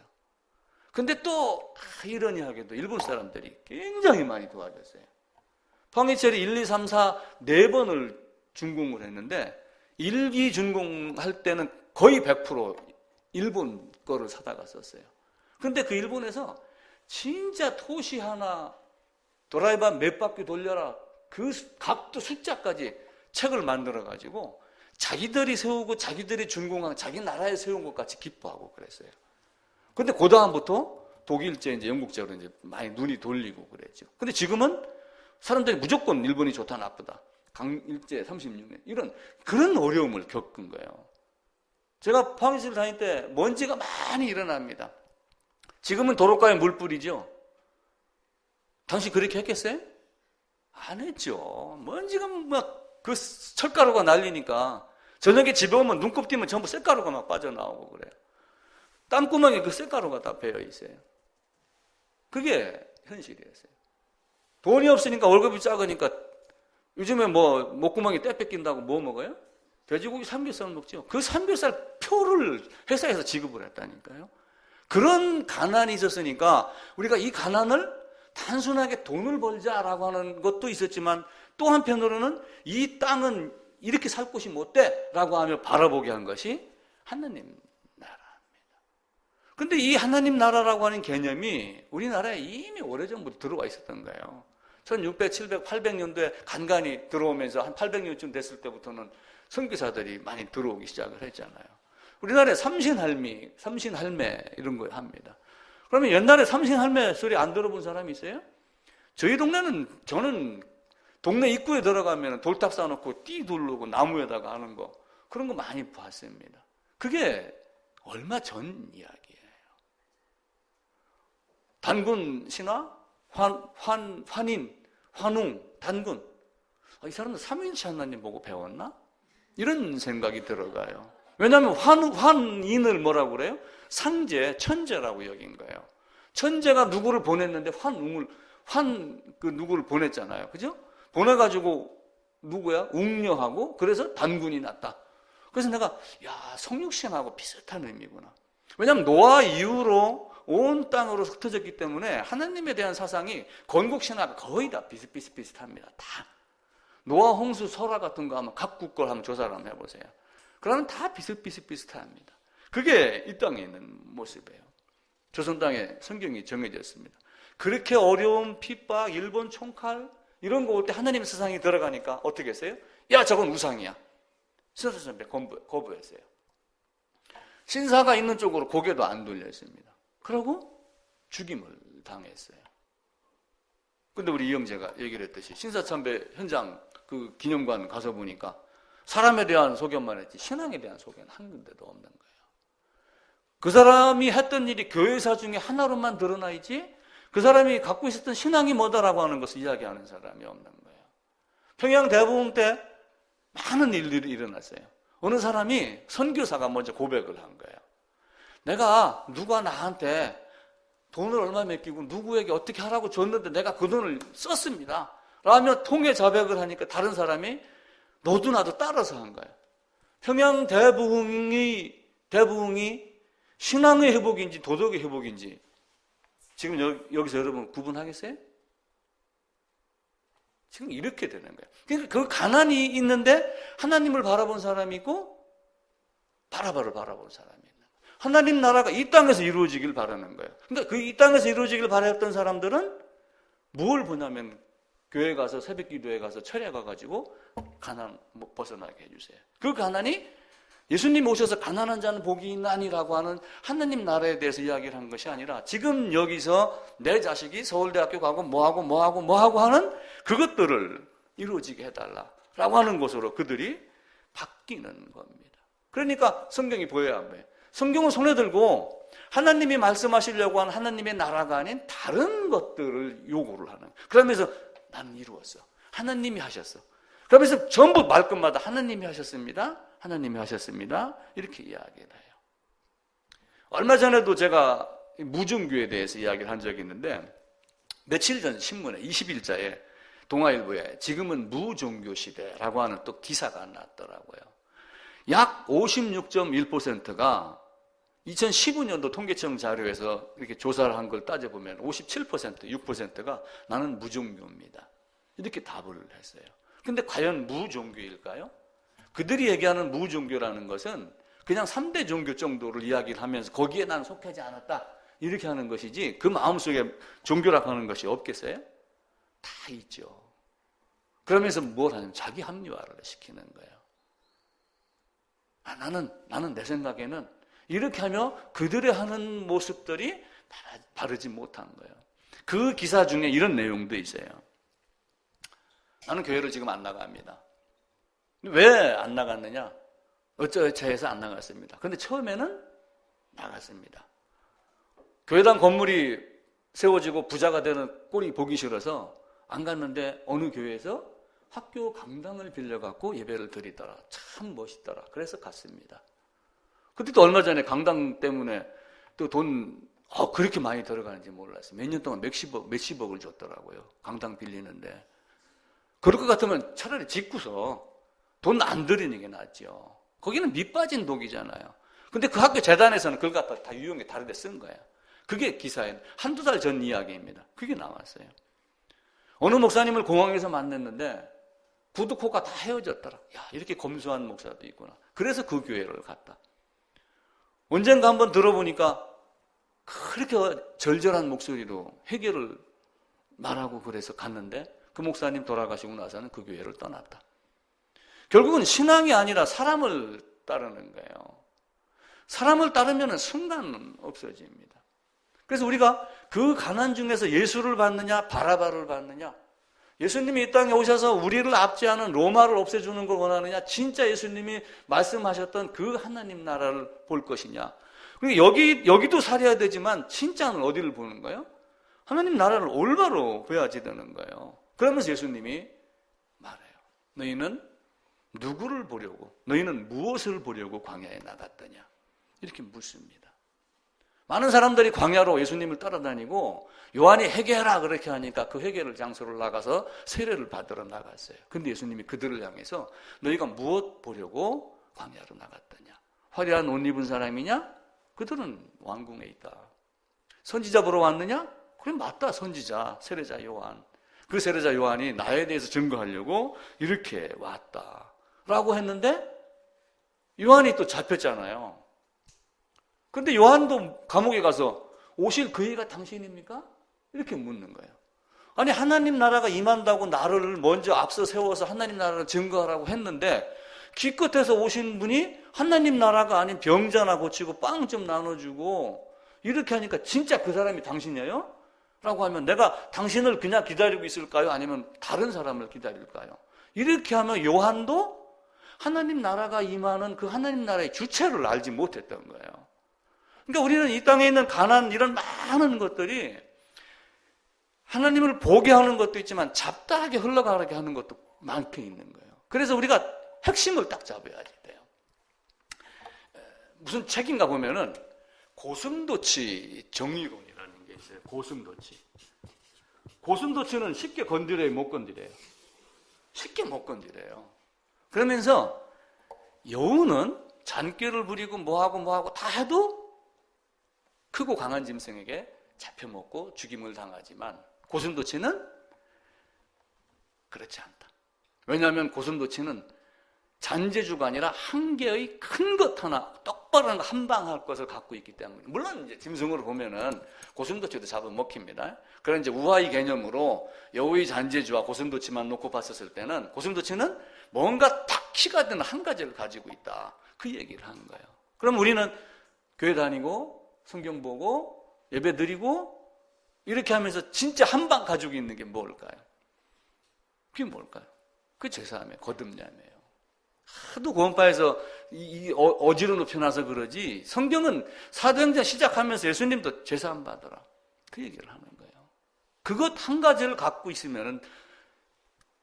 근데 또 아이러니하게도 일본 사람들이 굉장히 많이 도와줬어요. 포항제철이 1, 2, 3, 4 4번을 준공을 했는데 1기 준공할 때는 거의 100% 일본 거를 사다가 썼어요. 그런데 그 일본에서 진짜 토시 하나 드라이버 몇 바퀴 돌려라 그 각도 숫자까지 책을 만들어가지고 자기들이 세우고 자기들이 준공한 자기 나라에 세운 것 같이 기뻐하고 그랬어요. 근데 그 다음부터 독일제, 이제 영국제로 이제 많이 눈이 돌리고 그랬죠. 근데 지금은 사람들이 무조건 일본이 좋다 나쁘다. 강일제 36년 이런 그런 어려움을 겪은 거예요. 제가 포항시를 다닐 때 먼지가 많이 일어납니다. 지금은 도로가에 물 뿌리죠. 당시 그렇게 했겠어요? 안 했죠. 먼지가 막 그 철가루가 날리니까 저녁에 집에 오면 눈곱 띄면 전부 쇳가루가 막 빠져나오고 그래요. 땀구멍에 그 쇳가루가 다 배어 있어요. 그게 현실이었어요. 돈이 없으니까 월급이 작으니까 요즘에 뭐 목구멍에 때 뺏긴다고 뭐 먹어요? 돼지고기 삼겹살 먹죠. 그 삼겹살 표를 회사에서 지급을 했다니까요. 그런 가난이 있었으니까 우리가 이 가난을 단순하게 돈을 벌자라고 하는 것도 있었지만 또 한편으로는 이 땅은 이렇게 살 곳이 못 돼라고 하며 바라보게 한 것이 하나님 나라입니다. 그런데 이 하나님 나라라고 하는 개념이 우리나라에 이미 오래전부터 들어와 있었던 거예요. 1600, 700, 800년도에 간간히 들어오면서 한 800년쯤 됐을 때부터는 선교사들이 많이 들어오기 시작을 했잖아요. 우리나라에 삼신할미, 삼신할매 이런 걸 합니다. 그러면 옛날에 삼신할매 소리 안 들어본 사람이 있어요? 저희 동네는 저는 동네 입구에 들어가면 돌탑 쌓아놓고 띠 두르고 나무에다가 하는 거 그런 거 많이 봤습니다. 그게 얼마 전 이야기예요. 단군 신화, 환인, 환웅, 단군. 이 사람은 삼위일체 하나님 보고 배웠나? 이런 생각이 들어가요. 왜냐하면 환인을 뭐라고 그래요? 상제, 천재라고 여긴 거예요. 천재가 누구를 보냈는데 누구를 보냈잖아요. 그죠? 보내가지고 누구야? 웅녀하고 그래서 단군이 났다. 그래서 내가 성육신하고 비슷한 의미구나. 왜냐하면 노아 이후로 온 땅으로 흩어졌기 때문에 하나님에 대한 사상이 건국신화가 거의 다 비슷합니다. 다. 노아, 홍수, 설화 같은 거 하면 각국 걸 한번 조사를 한번 해보세요. 그러면 다 비슷합니다. 그게 이 땅에 있는 모습이에요. 조선 땅에 성경이 정해졌습니다. 그렇게 어려운 핍박, 일본 총칼 이런 거 올 때 하나님의 세상이 들어가니까 어떻게 했어요? 야, 저건 우상이야. 신사참배 거부했어요. 신사가 있는 쪽으로 고개도 안 돌렸습니다. 그러고 죽임을 당했어요. 근데 우리 이영재가 얘기를 했듯이 신사참배 현장 그 기념관 가서 보니까 사람에 대한 소견만 했지 신앙에 대한 소견은 한 군데도 없는 거예요. 그 사람이 했던 일이 교회사 중에 하나로만 드러나 있지 그 사람이 갖고 있었던 신앙이 뭐다라고 하는 것을 이야기하는 사람이 없는 거예요. 평양 대부흥 때 많은 일들이 일어났어요. 어느 사람이 선교사가 먼저 고백을 한 거예요. 내가 누가 나한테 돈을 얼마 맡기고 누구에게 어떻게 하라고 줬는데 내가 그 돈을 썼습니다. 라며 통해 자백을 하니까 다른 사람이 너도 나도 따라서 한 거예요. 평양 대부흥이 신앙의 회복인지 도덕의 회복인지 지금 여기서 여러분 구분하겠어요? 지금 이렇게 되는 거예요. 그러니까 그 가난이 있는데 하나님을 바라본 사람이 있고 바라바를 바라본 사람이 있는 거예요. 하나님 나라가 이 땅에서 이루어지길 바라는 거예요. 그러니까 이 땅에서 이루어지길 바랐던 사람들은 뭘 보냐면 교회 가서 새벽 기도에 가서 철야 가가지고 가난 벗어나게 해주세요. 그 가난이 예수님 오셔서 가난한 자는 복이 있나니라고 하는 하나님 나라에 대해서 이야기를 한 것이 아니라 지금 여기서 내 자식이 서울대학교 가고 뭐하고 하는 그것들을 이루어지게 해달라라고 하는 것으로 그들이 바뀌는 겁니다. 그러니까 성경이 보여야 합니다. 성경을 손에 들고 하나님이 말씀하시려고 하는 하나님의 나라가 아닌 다른 것들을 요구를 하는 거예요. 그러면서 나는 이루었어. 하나님이 하셨어. 그러면서 전부 말끝마다 하나님이 하셨습니다. 하나님이 하셨습니다. 이렇게 이야기를 해요. 얼마 전에도 제가 무종교에 대해서 이야기를 한 적이 있는데 며칠 전 신문에 20일자에 동아일보에 지금은 무종교 시대라고 하는 또 기사가 났더라고요. 약 56.1%가 2015년도 통계청 자료에서 이렇게 조사를 한 걸 따져보면 57%, 6%가 나는 무종교입니다. 이렇게 답을 했어요. 근데 과연 무종교일까요? 그들이 얘기하는 무종교라는 것은 그냥 3대 종교 정도를 이야기를 하면서 거기에 난 속하지 않았다. 이렇게 하는 것이지 그 마음속에 종교라고 하는 것이 없겠어요? 다 있죠. 그러면서 뭘 하냐면 자기 합리화를 시키는 거예요. 나는 내 생각에는 이렇게 하며 그들의 하는 모습들이 바르지 못한 거예요. 그 기사 중에 이런 내용도 있어요. 나는 교회를 지금 안 나갑니다. 왜 안 나갔느냐? 어쩌저쩌해서 안 나갔습니다. 그런데 처음에는 나갔습니다. 교회당 건물이 세워지고 부자가 되는 꼴이 보기 싫어서 안 갔는데 어느 교회에서 학교 강당을 빌려갖고 예배를 드리더라. 참 멋있더라. 그래서 갔습니다. 그때도 얼마 전에 강당 때문에 또 돈 그렇게 많이 들어가는지 몰랐어요. 몇 년 동안 몇십억을 줬더라고요. 강당 빌리는데. 그럴 것 같으면 차라리 짓고서 돈 안 들이는 게 낫죠. 거기는 밑 빠진 독이잖아요. 근데 그 학교 재단에서는 그걸 갖다 다 유용하게 다른 데 쓴 거예요. 그게 기사에 한두 달 전 이야기입니다. 그게 나왔어요. 어느 목사님을 공항에서 만났는데 부두코가 다 헤어졌더라. 야, 이렇게 검소한 목사도 있구나. 그래서 그 교회를 갔다. 언젠가 한번 들어보니까 그렇게 절절한 목소리로 해결을 말하고 그래서 갔는데 그 목사님 돌아가시고 나서는 그 교회를 떠났다. 결국은 신앙이 아니라 사람을 따르는 거예요. 사람을 따르면 순간 없어집니다. 그래서 우리가 그 가난 중에서 예수를 받느냐 바라바를 받느냐 예수님이 이 땅에 오셔서 우리를 압제하는 로마를 없애주는 걸 원하느냐? 진짜 예수님이 말씀하셨던 그 하나님 나라를 볼 것이냐? 그리고 여기도 살아야 되지만 진짜는 어디를 보는 거예요? 하나님 나라를 올바로 봐야지 되는 거예요. 그러면서 예수님이 말해요. 너희는 누구를 보려고, 너희는 무엇을 보려고 광야에 나갔더냐? 이렇게 묻습니다. 많은 사람들이 광야로 예수님을 따라다니고 요한이 회개하라 그렇게 하니까 그 회개를 장소를 나가서 세례를 받으러 나갔어요. 근데 예수님이 그들을 향해서 너희가 무엇 보려고 광야로 나갔더냐? 화려한 옷 입은 사람이냐? 그들은 왕궁에 있다. 선지자 보러 왔느냐? 그래 맞다, 선지자, 세례자 요한. 그 세례자 요한이 나에 대해서 증거하려고 이렇게 왔다라고 했는데 요한이 또 잡혔잖아요. 근데 요한도 감옥에 가서 오실 그 해가 당신입니까? 이렇게 묻는 거예요. 아니 하나님 나라가 임한다고 나를 먼저 앞서 세워서 하나님 나라를 증거하라고 했는데 기껏해서 오신 분이 하나님 나라가 아닌 병자나 고치고 빵 좀 나눠주고 이렇게 하니까 진짜 그 사람이 당신이에요? 라고 하면 내가 당신을 그냥 기다리고 있을까요? 아니면 다른 사람을 기다릴까요? 이렇게 하면 요한도 하나님 나라가 임하는 그 하나님 나라의 주체를 알지 못했던 거예요. 그러니까 우리는 이 땅에 있는 가난 이런 많은 것들이 하나님을 보게 하는 것도 있지만 잡다하게 흘러가게 하는 것도 많게 있는 거예요. 그래서 우리가 핵심을 딱 잡아야지 돼요. 무슨 책인가 보면은 고슴도치 정의론이라는 게 있어요. 고슴도치. 고슴도치는 쉽게 건드려요, 못 건드려요? 쉽게 못 건드려요. 그러면서 여우는 잔꾀를 부리고 뭐하고 다 해도 크고 강한 짐승에게 잡혀먹고 죽임을 당하지만 고슴도치는 그렇지 않다. 왜냐하면 고슴도치는 잔재주가 아니라 한 개의 큰 것 하나, 똑바로 한 방 할 것을 갖고 있기 때문에. 물론 이제 짐승으로 보면은 고슴도치도 잡아먹힙니다. 그런 이제 우아의 개념으로 여우의 잔재주와 고슴도치만 놓고 봤었을 때는 고슴도치는 뭔가 딱 키가 되는 한 가지를 가지고 있다. 그 얘기를 하는 거예요. 그럼 우리는 교회 다니고 성경 보고 예배 드리고 이렇게 하면서 진짜 한 방 가지고 있는 게 뭘까요? 그게 뭘까요? 그 제사함이에요. 거듭남이에요. 하도 구원파에서 어지러 높여놔서 그러지 성경은 사도행전 시작하면서 예수님도 제사함 받으라 그 얘기를 하는 거예요. 그것 한 가지를 갖고 있으면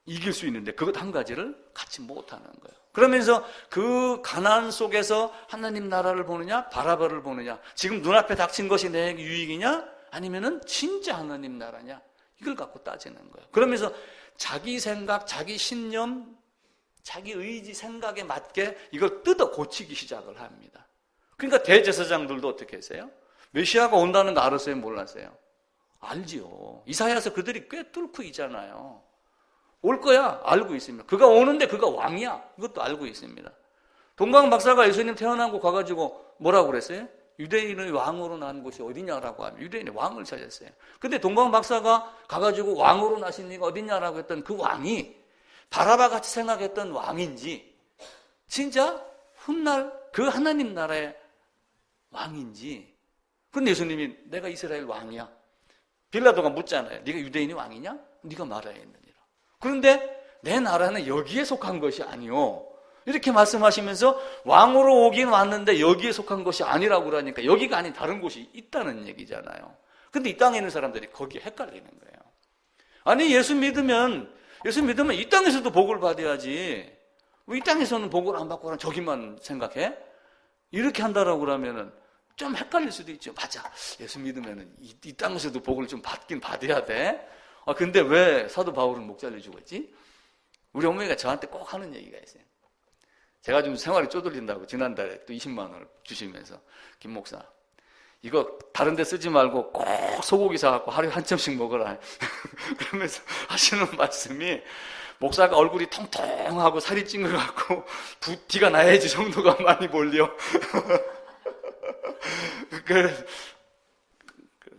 이길 수 있는데 그것 한 가지를 갖지 못하는 거예요. 그러면서 그 가난 속에서 하나님 나라를 보느냐 바라바를 보느냐, 지금 눈앞에 닥친 것이 내 유익이냐 아니면은 진짜 하나님 나라냐, 이걸 갖고 따지는 거예요. 그러면서 자기 생각, 자기 신념, 자기 의지, 생각에 맞게 이걸 뜯어 고치기 시작을 합니다. 그러니까 대제사장들도 어떻게 했어요? 메시아가 온다는 거 알았어요? 몰랐어요? 알지요. 이사야서 그들이 꽤 뚫고 있잖아요. 올 거야 알고 있습니다. 그가 오는데 그가 왕이야 이것도 알고 있습니다. 동방 박사가 예수님 태어난 곳 가가지고 뭐라고 그랬어요? 유대인의 왕으로 난 곳이 어디냐라고 하면 유대인의 왕을 찾았어요. 근데 동방 박사가 가가지고 왕으로 나신 이가 어디냐라고 했던 그 왕이 바라바 같이 생각했던 왕인지 진짜 훗날 그 하나님 나라의 왕인지. 근데 예수님이 내가 이스라엘 왕이야. 빌라도가 묻잖아요. 네가 유대인이 왕이냐? 네가 말해야 했느니라. 그런데 내 나라는 여기에 속한 것이 아니오. 이렇게 말씀하시면서 왕으로 오긴 왔는데 여기에 속한 것이 아니라고 그러니까 여기가 아닌 다른 곳이 있다는 얘기잖아요. 근데 이 땅에 있는 사람들이 거기에 헷갈리는 거예요. 아니 예수 믿으면 이 땅에서도 복을 받아야지 왜 이 땅에서는 복을 안 받고 저기만 생각해? 이렇게 한다라고 그러면은 좀 헷갈릴 수도 있죠. 맞아, 예수 믿으면은 이 땅에서도 복을 좀 받긴 받아야 돼. 근데 왜 사도 바울은 목자를 죽었지? 우리 어머니가 저한테 꼭 하는 얘기가 있어요. 제가 좀 생활이 쪼들린다고 지난달에 또 20만 원을 주시면서 김 목사 이거 다른 데 쓰지 말고 꼭 소고기 사갖고 하루에 한 점씩 먹어라. 그러면서 하시는 말씀이 목사가 얼굴이 통통하고 살이 찐 것 같고 티가 나야지 정도가 많이 몰려. 그래서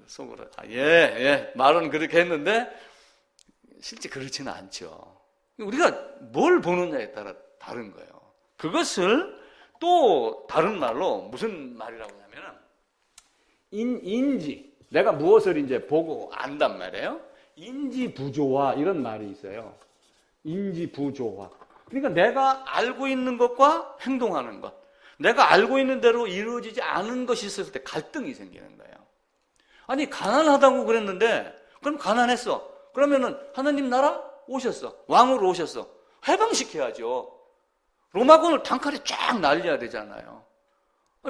속으로 말은 그렇게 했는데 실제 그렇지는 않죠. 우리가 뭘 보느냐에 따라 다른 거예요. 그것을 또 다른 말로 무슨 말이라고 하냐면 인지, 내가 무엇을 이제 보고 안단 말이에요. 인지부조화 이런 말이 있어요. 인지부조화. 그러니까 내가 알고 있는 것과 행동하는 것, 내가 알고 있는 대로 이루어지지 않은 것이 있을 때 갈등이 생기는 거예요. 아니 가난하다고 그랬는데 그럼 가난했어. 그러면은 하나님 나라 오셨어. 왕으로 오셨어. 해방시켜야죠. 로마군을 단칼에 쫙 날려야 되잖아요.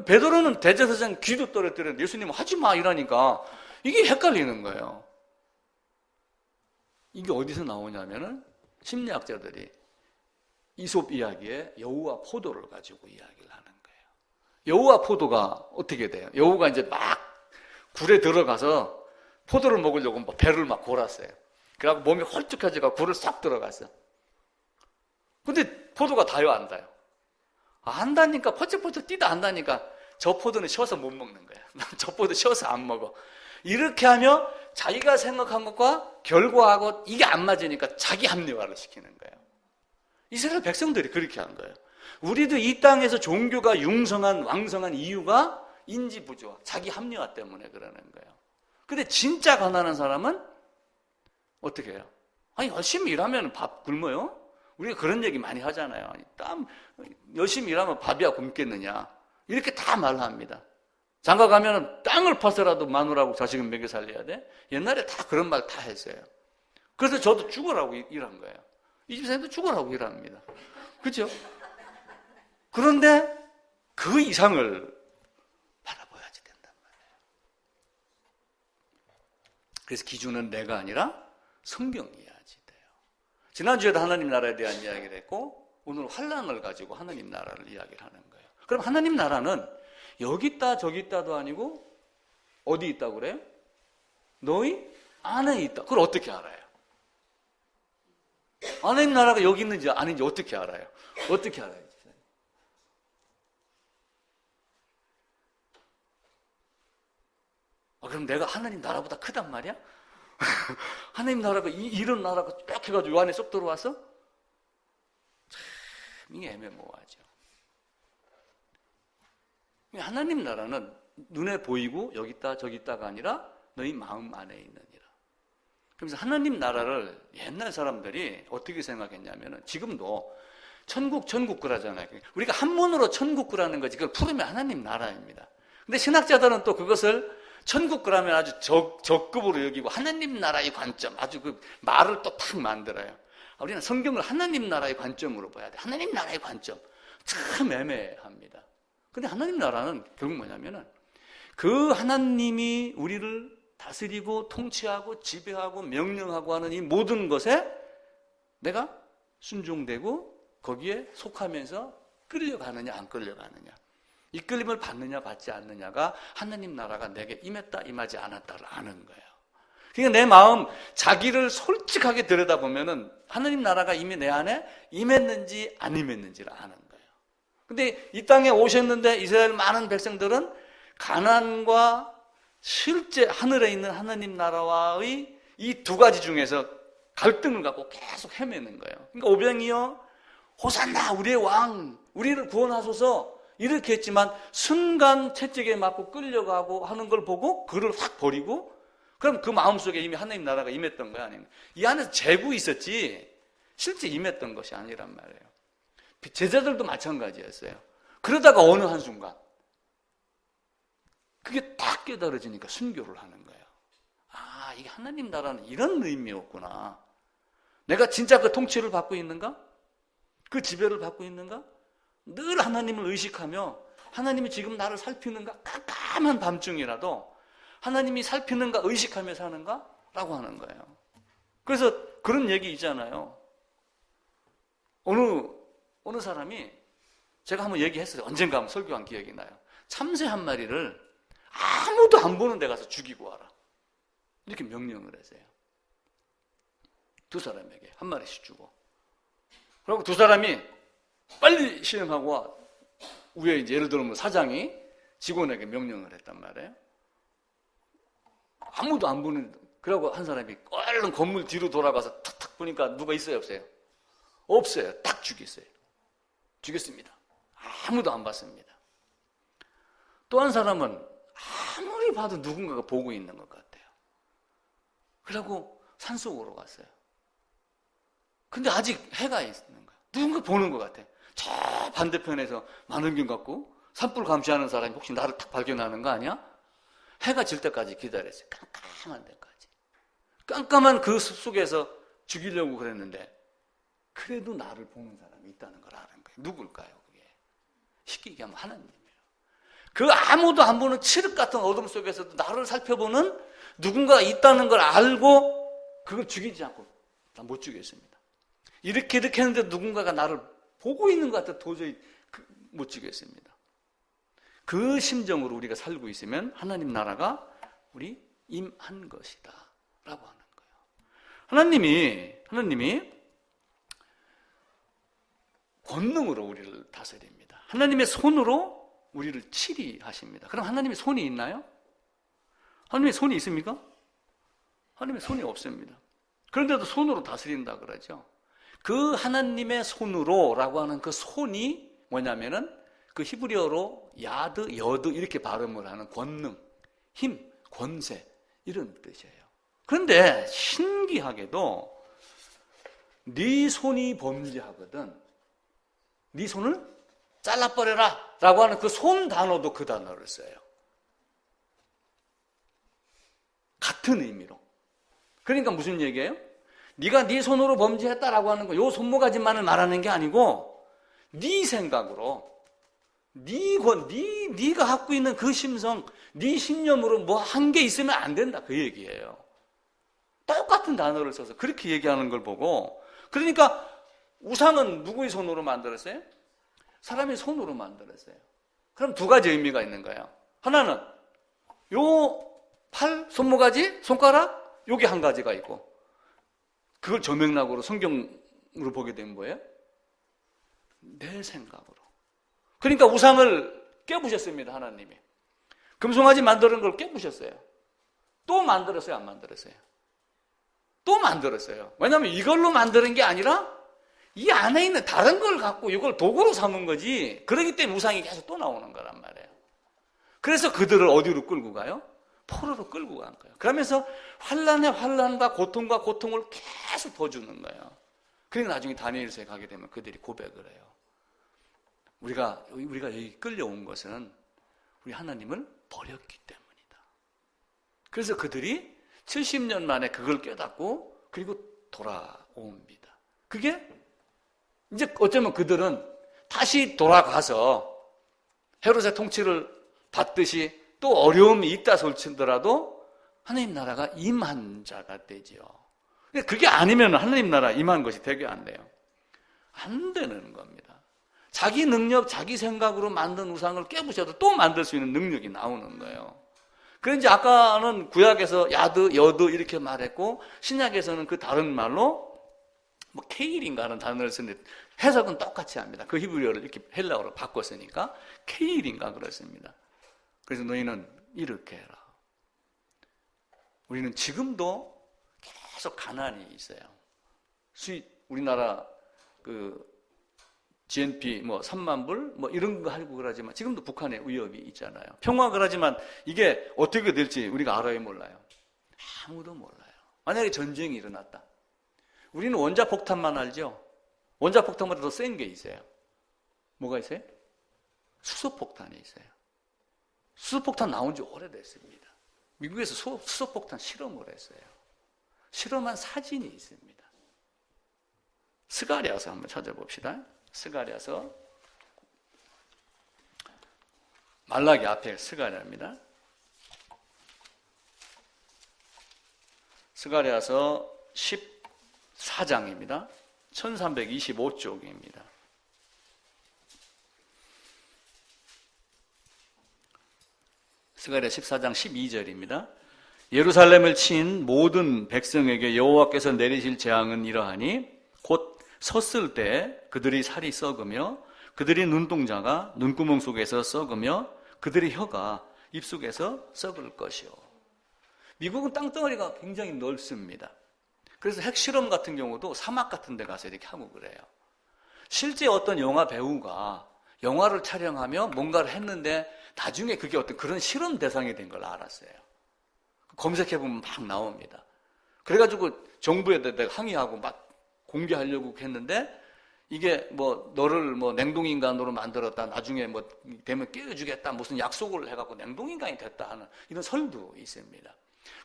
베드로는 대제사장 귀도 떨어뜨렸는데 예수님은 하지 마 이러니까 이게 헷갈리는 거예요. 이게 어디서 나오냐면은 심리학자들이 이솝 이야기에 여우와 포도를 가지고 이야기를 하는 거예요. 여우와 포도가 어떻게 돼요? 여우가 이제 막 굴에 들어가서 포도를 먹으려고 막 배를 막 골았어요. 그래갖고 몸이 홀쭉해져서 굴을 싹 들어갔어. 근데 포도가 다요, 안 다요? 안 다니까, 퍼쩍퍼쩍 뛰다 안 다니까 저 포도는 쉬어서 못 먹는 거야. 저 포도 쉬어서 안 먹어. 이렇게 하며 자기가 생각한 것과 결과하고 이게 안 맞으니까 자기 합리화를 시키는 거예요. 이스라엘 백성들이 그렇게 한 거예요. 우리도 이 땅에서 종교가 융성한, 왕성한 이유가 인지부조화, 자기 합리화 때문에 그러는 거예요. 근데 진짜 가난한 사람은 어떻게 해요? 아니, 열심히 일하면 밥 굶어요? 우리가 그런 얘기 많이 하잖아요. 열심히 일하면 밥이야 굶겠느냐. 이렇게 다 말합니다. 장가 가면 땅을 파서라도 마누라고 자식은 먹여 살려야 돼? 옛날에 다 그런 말 다 했어요. 그래서 저도 죽으라고 일한 거예요. 이 집사님도 죽으라고 일합니다. 그렇죠? 그런데 그 이상을 바라봐야지 된단 말이에요. 그래서 기준은 내가 아니라 성경이어야지 돼요. 지난주에도 하나님 나라에 대한 이야기를 했고 오늘 환란을 가지고 하나님 나라를 이야기를 하는 거예요. 그럼 하나님 나라는 여기 있다 저기 있다도 아니고 어디 있다고 그래요? 너희 안에 있다. 그걸 어떻게 알아요? 하나님 나라가 여기 있는지 아닌지 어떻게 알아요? 어떻게 알아요? 그럼 내가 하나님 나라보다 크단 말이야? 하나님 나라가 이런 나라가 쫙 해가지고 요 안에 쏙 들어왔어? 참 이게 애매모호하죠. 하나님 나라는 눈에 보이고 여기 있다 저기 있다가 아니라 너희 마음 안에 있느니라. 그래서 하나님 나라를 옛날 사람들이 어떻게 생각했냐면은 지금도 천국 그러잖아요. 우리가 한문으로 천국 그라는 거지 그걸 풀으면 하나님 나라입니다. 근데 신학자들은 또 그것을 천국 그라면 아주 적급으로 여기고 하나님 나라의 관점 아주 그 말을 또 탁 만들어요. 우리는 성경을 하나님 나라의 관점으로 봐야 돼. 하나님 나라의 관점 참 애매합니다. 근데 하나님 나라는 결국 뭐냐면은 그 하나님이 우리를 다스리고 통치하고 지배하고 명령하고 하는 이 모든 것에 내가 순종되고 거기에 속하면서 끌려가느냐 안 끌려가느냐, 이끌림을 받느냐 받지 않느냐가 하나님 나라가 내게 임했다 임하지 않았다를 아는 거예요. 그러니까 내 마음 자기를 솔직하게 들여다보면은 하나님 나라가 이미 내 안에 임했는지 안 임했는지를 아는 거예요. 근데 이 땅에 오셨는데 이스라엘 많은 백성들은 가난과 실제 하늘에 있는 하나님 나라와의 이 두 가지 중에서 갈등을 갖고 계속 헤매는 거예요. 그러니까 오병이어 호산나 우리의 왕 우리를 구원하소서 이렇게 했지만 순간 채찍에 맞고 끌려가고 하는 걸 보고 그를 확 버리고 그럼 그 마음속에 이미 하나님 나라가 임했던 거야 아니면 이 안에서 재고 있었지 실제 임했던 것이 아니란 말이에요. 제자들도 마찬가지였어요. 그러다가 어느 한순간 그게 딱 깨달아지니까 순교를 하는 거예요. 아, 이게 하나님 나라는 이런 의미였구나. 내가 진짜 그 통치를 받고 있는가? 그 지배를 받고 있는가? 늘 하나님을 의식하며 하나님이 지금 나를 살피는가? 깜깜한 밤중이라도 하나님이 살피는가 의식하며 사는가? 라고 하는 거예요. 그래서 그런 얘기 있잖아요. 어느 사람이 제가 한번 얘기했어요. 언젠가 한번 설교한 기억이 나요. 참새 한 마리를 아무도 안 보는 데 가서 죽이고 와라. 이렇게 명령을 했어요. 두 사람에게 한 마리씩 주고. 그리고 두 사람이 빨리 시행하고 와. 위에 이제 예를 들면 사장이 직원에게 명령을 했단 말이에요. 아무도 안 보는, 그러고 한 사람이 얼른 건물 뒤로 돌아가서 탁탁 보니까 누가 있어요, 없어요? 없어요. 딱 죽였어요. 죽였습니다. 아무도 안 봤습니다. 또 한 사람은 아무리 봐도 누군가가 보고 있는 것 같아요. 그러고 산속으로 갔어요. 근데 아직 해가 있는 거야. 누군가 보는 것 같아. 저 반대편에서 만원경 갖고 산불 감시하는 사람이 혹시 나를 딱 발견하는 거 아니야? 해가 질 때까지 기다렸어요. 깜깜한 데까지. 깜깜한 그 숲속에서 죽이려고 그랬는데 그래도 나를 보는 사람이 있다는 걸 아는 거예요. 누굴까요? 그게 쉽게 얘기하면 하나님이에요. 그 아무도 안 보는 칠흑 같은 어둠 속에서도 나를 살펴보는 누군가가 있다는 걸 알고 그걸 죽이지 않고 나 못 죽였습니다. 이렇게 했는데 누군가가 나를 보고 있는 것 같아 도저히 못 죽였습니다. 그 심정으로 우리가 살고 있으면 하나님 나라가 우리 임한 것이다 라고 하는 거예요. 하나님이 권능으로 우리를 다스립니다. 하나님의 손으로 우리를 치리하십니다. 그럼 하나님의 손이 있나요? 하나님의 손이 있습니까? 하나님의 손이 없습니다. 그런데도 손으로 다스린다 그러죠. 그 하나님의 손으로라고 하는 그 손이 뭐냐면은 그 히브리어로 야드, 여드 이렇게 발음을 하는 권능, 힘, 권세 이런 뜻이에요. 그런데 신기하게도 네 손이 범죄하거든 네 손을 잘라버려라 라고 하는 그 손 단어도 그 단어를 써요. 같은 의미로. 그러니까 무슨 얘기예요? 네가 네 손으로 범죄했다라고 하는 거, 요 손모가지만을 말하는 게 아니고 네 생각으로 네가 갖고 있는 그 심성, 네 신념으로 뭐 한 게 있으면 안 된다 그 얘기예요. 똑같은 단어를 써서 그렇게 얘기하는 걸 보고 그러니까 우상은 누구의 손으로 만들었어요? 사람의 손으로 만들었어요. 그럼 두 가지 의미가 있는 거예요. 하나는 요 팔, 손모가지, 손가락 요게 한 가지가 있고 그걸 저맥락으로 성경으로 보게 되면 뭐예요? 내 생각으로. 그러니까 우상을 깨부셨습니다. 하나님이. 금송아지 만드는 걸 깨부셨어요. 또 만들었어요? 안 만들었어요? 또 만들었어요. 왜냐하면 이걸로 만드는 게 아니라 이 안에 있는 다른 걸 갖고 이걸 도구로 삼은 거지. 그렇기 때문에 우상이 계속 또 나오는 거란 말이에요. 그래서 그들을 어디로 끌고 가요? 포로로 끌고 간 거예요. 그러면서 환난에 환난과 고통과 고통을 계속 더 주는 거예요. 그러니까 나중에 다니엘서에 가게 되면 그들이 고백을 해요. 우리가 여기 끌려온 것은 우리 하나님을 버렸기 때문이다. 그래서 그들이 70년 만에 그걸 깨닫고 그리고 돌아옵니다. 그게 이제 어쩌면 그들은 다시 돌아가서 헤롯의 통치를 받듯이 또 어려움이 있다 솔치더라도 하나님 나라가 임한 자가 되지요. 그게 아니면 하나님 나라 임한 것이 되게 안 돼요. 안 되는 겁니다. 자기 능력, 자기 생각으로 만든 우상을 깨부셔도 또 만들 수 있는 능력이 나오는 거예요. 그런지 아까는 구약에서 야드, 여드 이렇게 말했고 신약에서는 그 다른 말로 뭐 케일인가 하는 단어를 쓰는데 해석은 똑같이 합니다. 그 히브리어를 이렇게 헬라어로 바꿨으니까 케일인가 그렇습니다. 그래서 너희는 이렇게 해라. 우리는 지금도 계속 가난이 있어요. 우리나라 그 GNP 뭐 3만 불 뭐 이런 거 하고 그러지만 지금도 북한에 위협이 있잖아요. 평화 그러지만 이게 어떻게 될지 우리가 알아요, 몰라요? 아무도 몰라요. 만약에 전쟁이 일어났다. 우리는 원자폭탄만 알죠? 원자폭탄보다 더 센 게 있어요. 뭐가 있어요? 수소폭탄이 있어요. 수소폭탄 나온 지 오래됐습니다. 미국에서 수소폭탄 실험을 했어요. 실험한 사진이 있습니다. 스가랴서 한번 찾아봅시다. 스가랴서 말라기 앞에 스가랴입니다. 스가랴서 14장입니다. 1325쪽입니다. 스가랴 14장 12절입니다. 예루살렘을 친 모든 백성에게 여호와께서 내리실 재앙은 이러하니 곧 섰을 때 그들이 살이 썩으며 그들이 눈동자가 눈구멍 속에서 썩으며 그들의 혀가 입속에서 썩을 것이요. 미국은 땅덩어리가 굉장히 넓습니다. 그래서 핵실험 같은 경우도 사막 같은 데 가서 이렇게 하고 그래요. 실제 어떤 영화 배우가 영화를 촬영하며 뭔가를 했는데 나중에 그게 어떤 그런 실험 대상이 된 걸 알았어요. 검색해보면 막 나옵니다. 그래가지고 정부에다 내가 항의하고 막 공개하려고 했는데 이게 뭐 너를 뭐 냉동인간으로 만들었다, 나중에 뭐 되면 깨워주겠다, 무슨 약속을 해갖고 냉동인간이 됐다 하는 이런 설도 있습니다.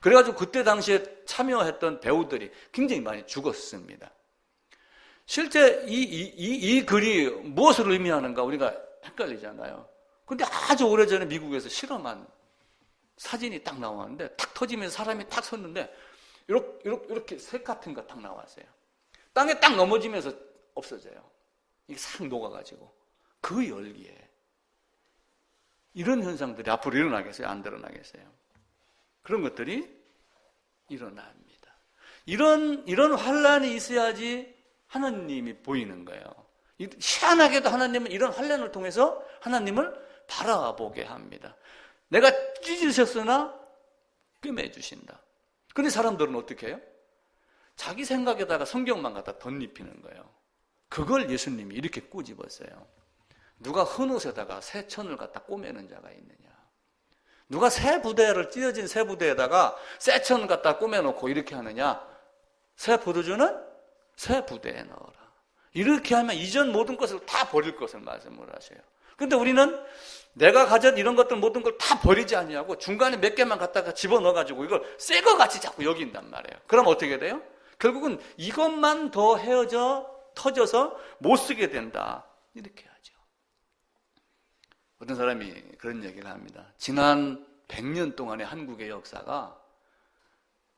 그래가지고 그때 당시에 참여했던 배우들이 굉장히 많이 죽었습니다. 실제 이 글이 무엇을 의미하는가 우리가 헷갈리잖아요. 근데 아주 오래전에 미국에서 실험한 사진이 딱 나왔는데 탁 터지면서 사람이 탁 섰는데 이렇게 색 같은 거 딱 나왔어요. 땅에 딱 넘어지면서 없어져요. 이게 싹 녹아가지고 그 열기에 이런 현상들이 앞으로 일어나겠어요? 안 일어나겠어요? 그런 것들이 일어납니다. 이런 환란이 있어야지 하나님이 보이는 거예요. 희한하게도 하나님은 이런 환란을 통해서 하나님을 바라보게 합니다. 내가 찢으셨으나 꿰매주신다. 그런데 사람들은 어떻게 해요? 자기 생각에다가 성경만 갖다 덧입히는 거예요. 그걸 예수님이 이렇게 꼬집었어요. 누가 헌옷에다가 새 천을 갖다 꼬매는 자가 있느냐? 누가 새 부대를 찢어진 새 부대에다가 새 천을 갖다 꼬매놓고 이렇게 하느냐? 새 포도주는 새 부대에 넣어라. 이렇게 하면 이전 모든 것을 다 버릴 것을 말씀을 하셔요. 근데 우리는 내가 가진 이런 것들 모든 걸 다 버리지 아니하고 중간에 몇 개만 갖다가 집어넣어가지고 이걸 새 거 같이 자꾸 여긴단 말이에요. 그럼 어떻게 돼요? 결국은 이것만 더 터져서 못 쓰게 된다. 이렇게 하죠. 어떤 사람이 그런 얘기를 합니다. 지난 100년 동안의 한국의 역사가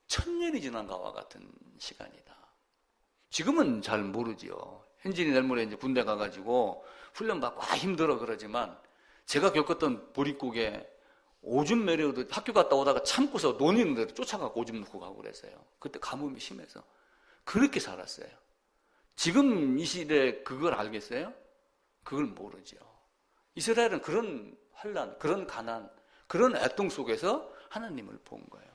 1000년이 지난 것과 같은 시간이다. 지금은 잘 모르지요. 현진이 내일 모레 이제 군대 가가지고 훈련받고 힘들어 그러지만 제가 겪었던 보릿고개 오줌 매려도 학교 갔다 오다가 참고서 논의는 쫓아가고 오줌 넣고 가고 그랬어요. 그때 가뭄이 심해서 그렇게 살았어요. 지금 이 시대에 그걸 알겠어요? 그걸 모르죠. 이스라엘은 그런 환난, 그런 가난, 그런 애통 속에서 하나님을 본 거예요.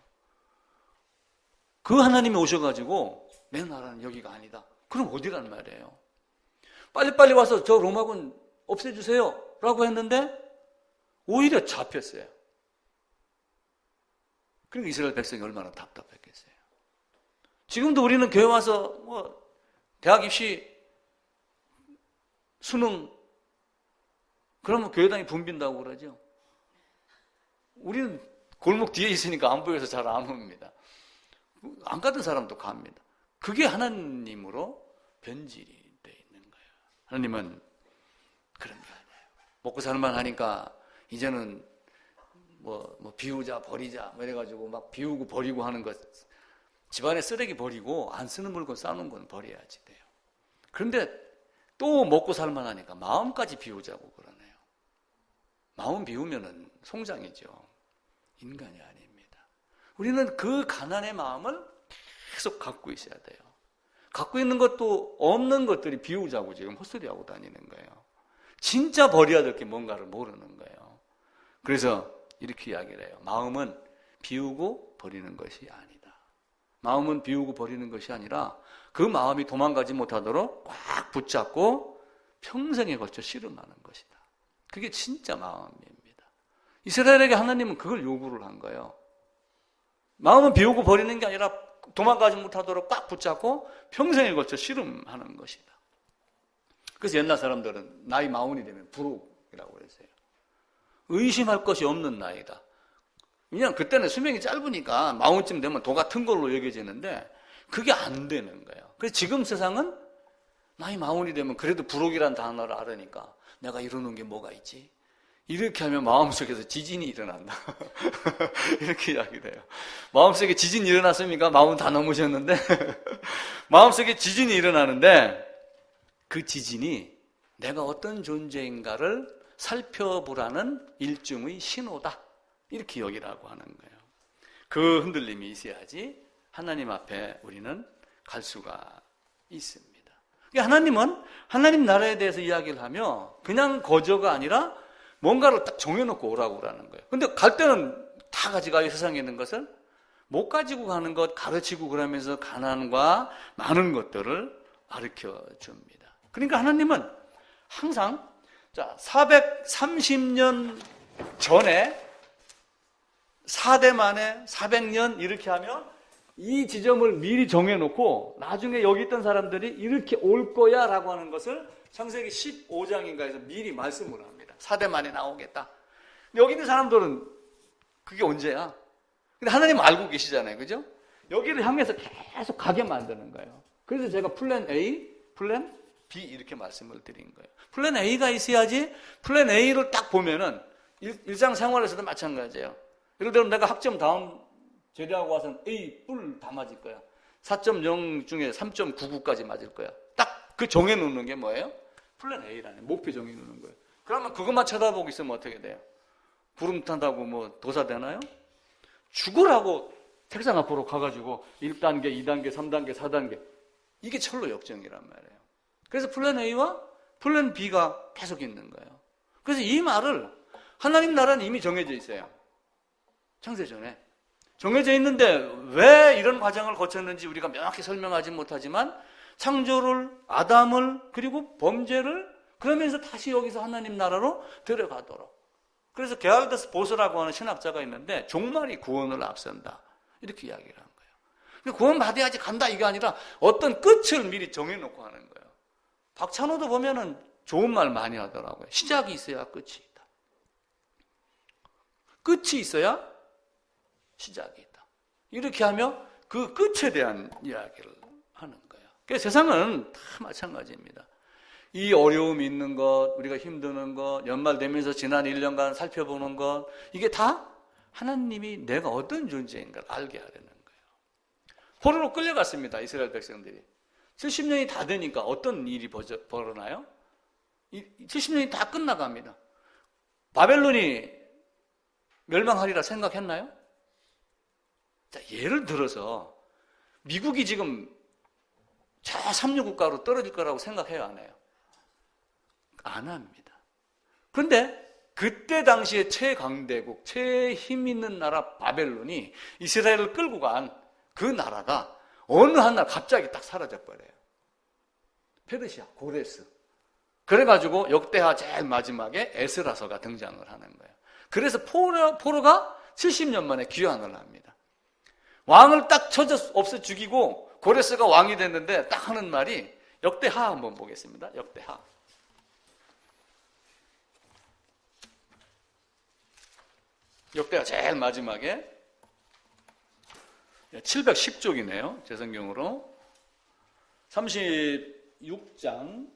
그 하나님이 오셔가지고 내 나라는 여기가 아니다. 그럼 어디란 말이에요? 빨리빨리 와서 저 로마군 없애주세요 라고 했는데 오히려 잡혔어요. 그러니까 이스라엘 백성이 얼마나 답답했겠어요. 지금도 우리는 교회 와서 대학 입시 수능 그러면 교회당이 붐빈다고 그러죠. 우리는 골목 뒤에 있으니까 안 보여서 잘 안 옵니다. 안 가던 사람도 갑니다. 그게 하나님으로 변질이 돼 있는 거예요. 하나님은 그런 게 아니에요. 먹고 살만 하니까 이제는 비우자 버리자 이래가지고 막 비우고 버리고 하는 것, 집안에 쓰레기 버리고 안 쓰는 물건 싸놓은 건 버려야지 돼요. 그런데 또 먹고 살만 하니까 마음까지 비우자고 그러네요. 마음 비우면은 송장이죠. 인간이 아닙니다. 우리는 그 가난의 마음을 계속 갖고 있어야 돼요. 갖고 있는 것도 없는 것들이 비우자고 지금 헛소리하고 다니는 거예요. 진짜 버려야 될 게 뭔가를 모르는 거예요. 그래서 이렇게 이야기를 해요. 마음은 비우고 버리는 것이 아니다. 마음은 비우고 버리는 것이 아니라 그 마음이 도망가지 못하도록 꽉 붙잡고 평생에 걸쳐 씨름하는 것이다. 그게 진짜 마음입니다. 이스라엘에게 하나님은 그걸 요구를 한 거예요. 마음은 비우고 버리는 게 아니라 도망가지 못하도록 꽉 붙잡고 평생에 걸쳐 씨름하는 것이다. 그래서 옛날 사람들은 나이 40이 되면 부록이라고 그랬어요. 의심할 것이 없는 나이다. 왜냐하면 그때는 수명이 짧으니까 40쯤 되면 도 같은 걸로 여겨지는데 그게 안 되는 거예요. 그래서 지금 세상은 나이 40이 되면 그래도 부록이란 단어를 알으니까 내가 이러는 게 뭐가 있지? 이렇게 하면 마음속에서 지진이 일어난다. 이렇게 이야기를 해요. 마음속에 지진이 일어났습니까? 40 다 넘으셨는데 마음속에 지진이 일어나는데 그 지진이 내가 어떤 존재인가를 살펴보라는 일종의 신호다. 이렇게 여기라고 하는 거예요. 그 흔들림이 있어야지 하나님 앞에 우리는 갈 수가 있습니다. 하나님은 하나님 나라에 대해서 이야기를 하며 그냥 거저가 아니라 뭔가를 딱 정해놓고 오라고 그러는 거예요. 근데 갈 때는 다 가져가요. 세상에 있는 것을. 못 가지고 가는 것 가르치고 그러면서 가난과 많은 것들을 가르쳐 줍니다. 그러니까 하나님은 항상 430년 전에 4대 만에 400년 이렇게 하면 이 지점을 미리 정해놓고 나중에 여기 있던 사람들이 이렇게 올 거야 라고 하는 것을 창세기 15장인가에서 미리 말씀을 합니다. 4대 만에 나오겠다. 근데 여기 있는 사람들은 그게 언제야? 근데 하나님 알고 계시잖아요. 그죠? 여기를 향해서 계속 가게 만드는 거예요. 그래서 제가 플랜 A, 플랜 B 이렇게 말씀을 드린 거예요. 플랜 A가 있어야지 플랜 A를 딱 보면은 일상생활에서도 마찬가지예요. 예를 들어 내가 학점 다음 제대하고 와서는 A 뿔 다 맞을 거야. 4.0 중에 3.99까지 맞을 거야. 딱 그 정해놓는 게 뭐예요? 플랜 A라는 목표 정해놓는 거예요. 그러면 그것만 쳐다보고 있으면 어떻게 돼요? 구름 탄다고 뭐 도사 되나요? 죽으라고 책상 앞으로 가가지고 1단계, 2단계, 3단계, 4단계 이게 철로 역정이란 말이에요. 그래서 플랜 A와 플랜 B가 계속 있는 거예요. 그래서 이 말을 하나님 나라는 이미 정해져 있어요. 창세 전에. 정해져 있는데 왜 이런 과정을 거쳤는지 우리가 명확히 설명하지 못하지만 창조를, 아담을, 그리고 범죄를 그러면서 다시 여기서 하나님 나라로 데려가도록. 그래서 게알더스 보스라고 하는 신학자가 있는데 종말이 구원을 앞선다. 이렇게 이야기를 한 거예요. 구원 받아야지 간다 이게 아니라 어떤 끝을 미리 정해놓고 하는 거예요. 박찬호도 보면은 좋은 말 많이 하더라고요. 시작이 있어야 끝이 있다. 끝이 있어야 시작이 있다. 이렇게 하며 그 끝에 대한 이야기를 하는 거예요. 그래서 세상은 다 마찬가지입니다. 이 어려움이 있는 것, 우리가 힘드는 것, 연말 되면서 지난 1년간 살펴보는 것, 이게 다 하나님이 내가 어떤 존재인가를 알게 하려는 거예요. 포로로 끌려갔습니다. 이스라엘 백성들이. 70년이 다 되니까 어떤 일이 벌어나요? 70년이 다 끝나갑니다. 바벨론이 멸망하리라 생각했나요? 자, 예를 들어서 미국이 지금 저 삼류국가로 떨어질 거라고 생각해요, 안 해요? 안 합니다. 그런데 그때 당시에 최강대국, 최힘 있는 나라 바벨론이 이스라엘을 끌고 간 그 나라가 어느 한 날 갑자기 딱 사라져버려요. 페르시아, 고레스. 그래가지고 역대하 제일 마지막에 에스라서가 등장을 하는 거예요. 그래서 포로가 70년 만에 귀환을 합니다. 왕을 딱 쳐져 없애 죽이고 고레스가 왕이 됐는데 딱 하는 말이 역대하 한번 보겠습니다. 역대하. 역대하 제일 마지막에 710쪽이네요. 제 성경으로 36장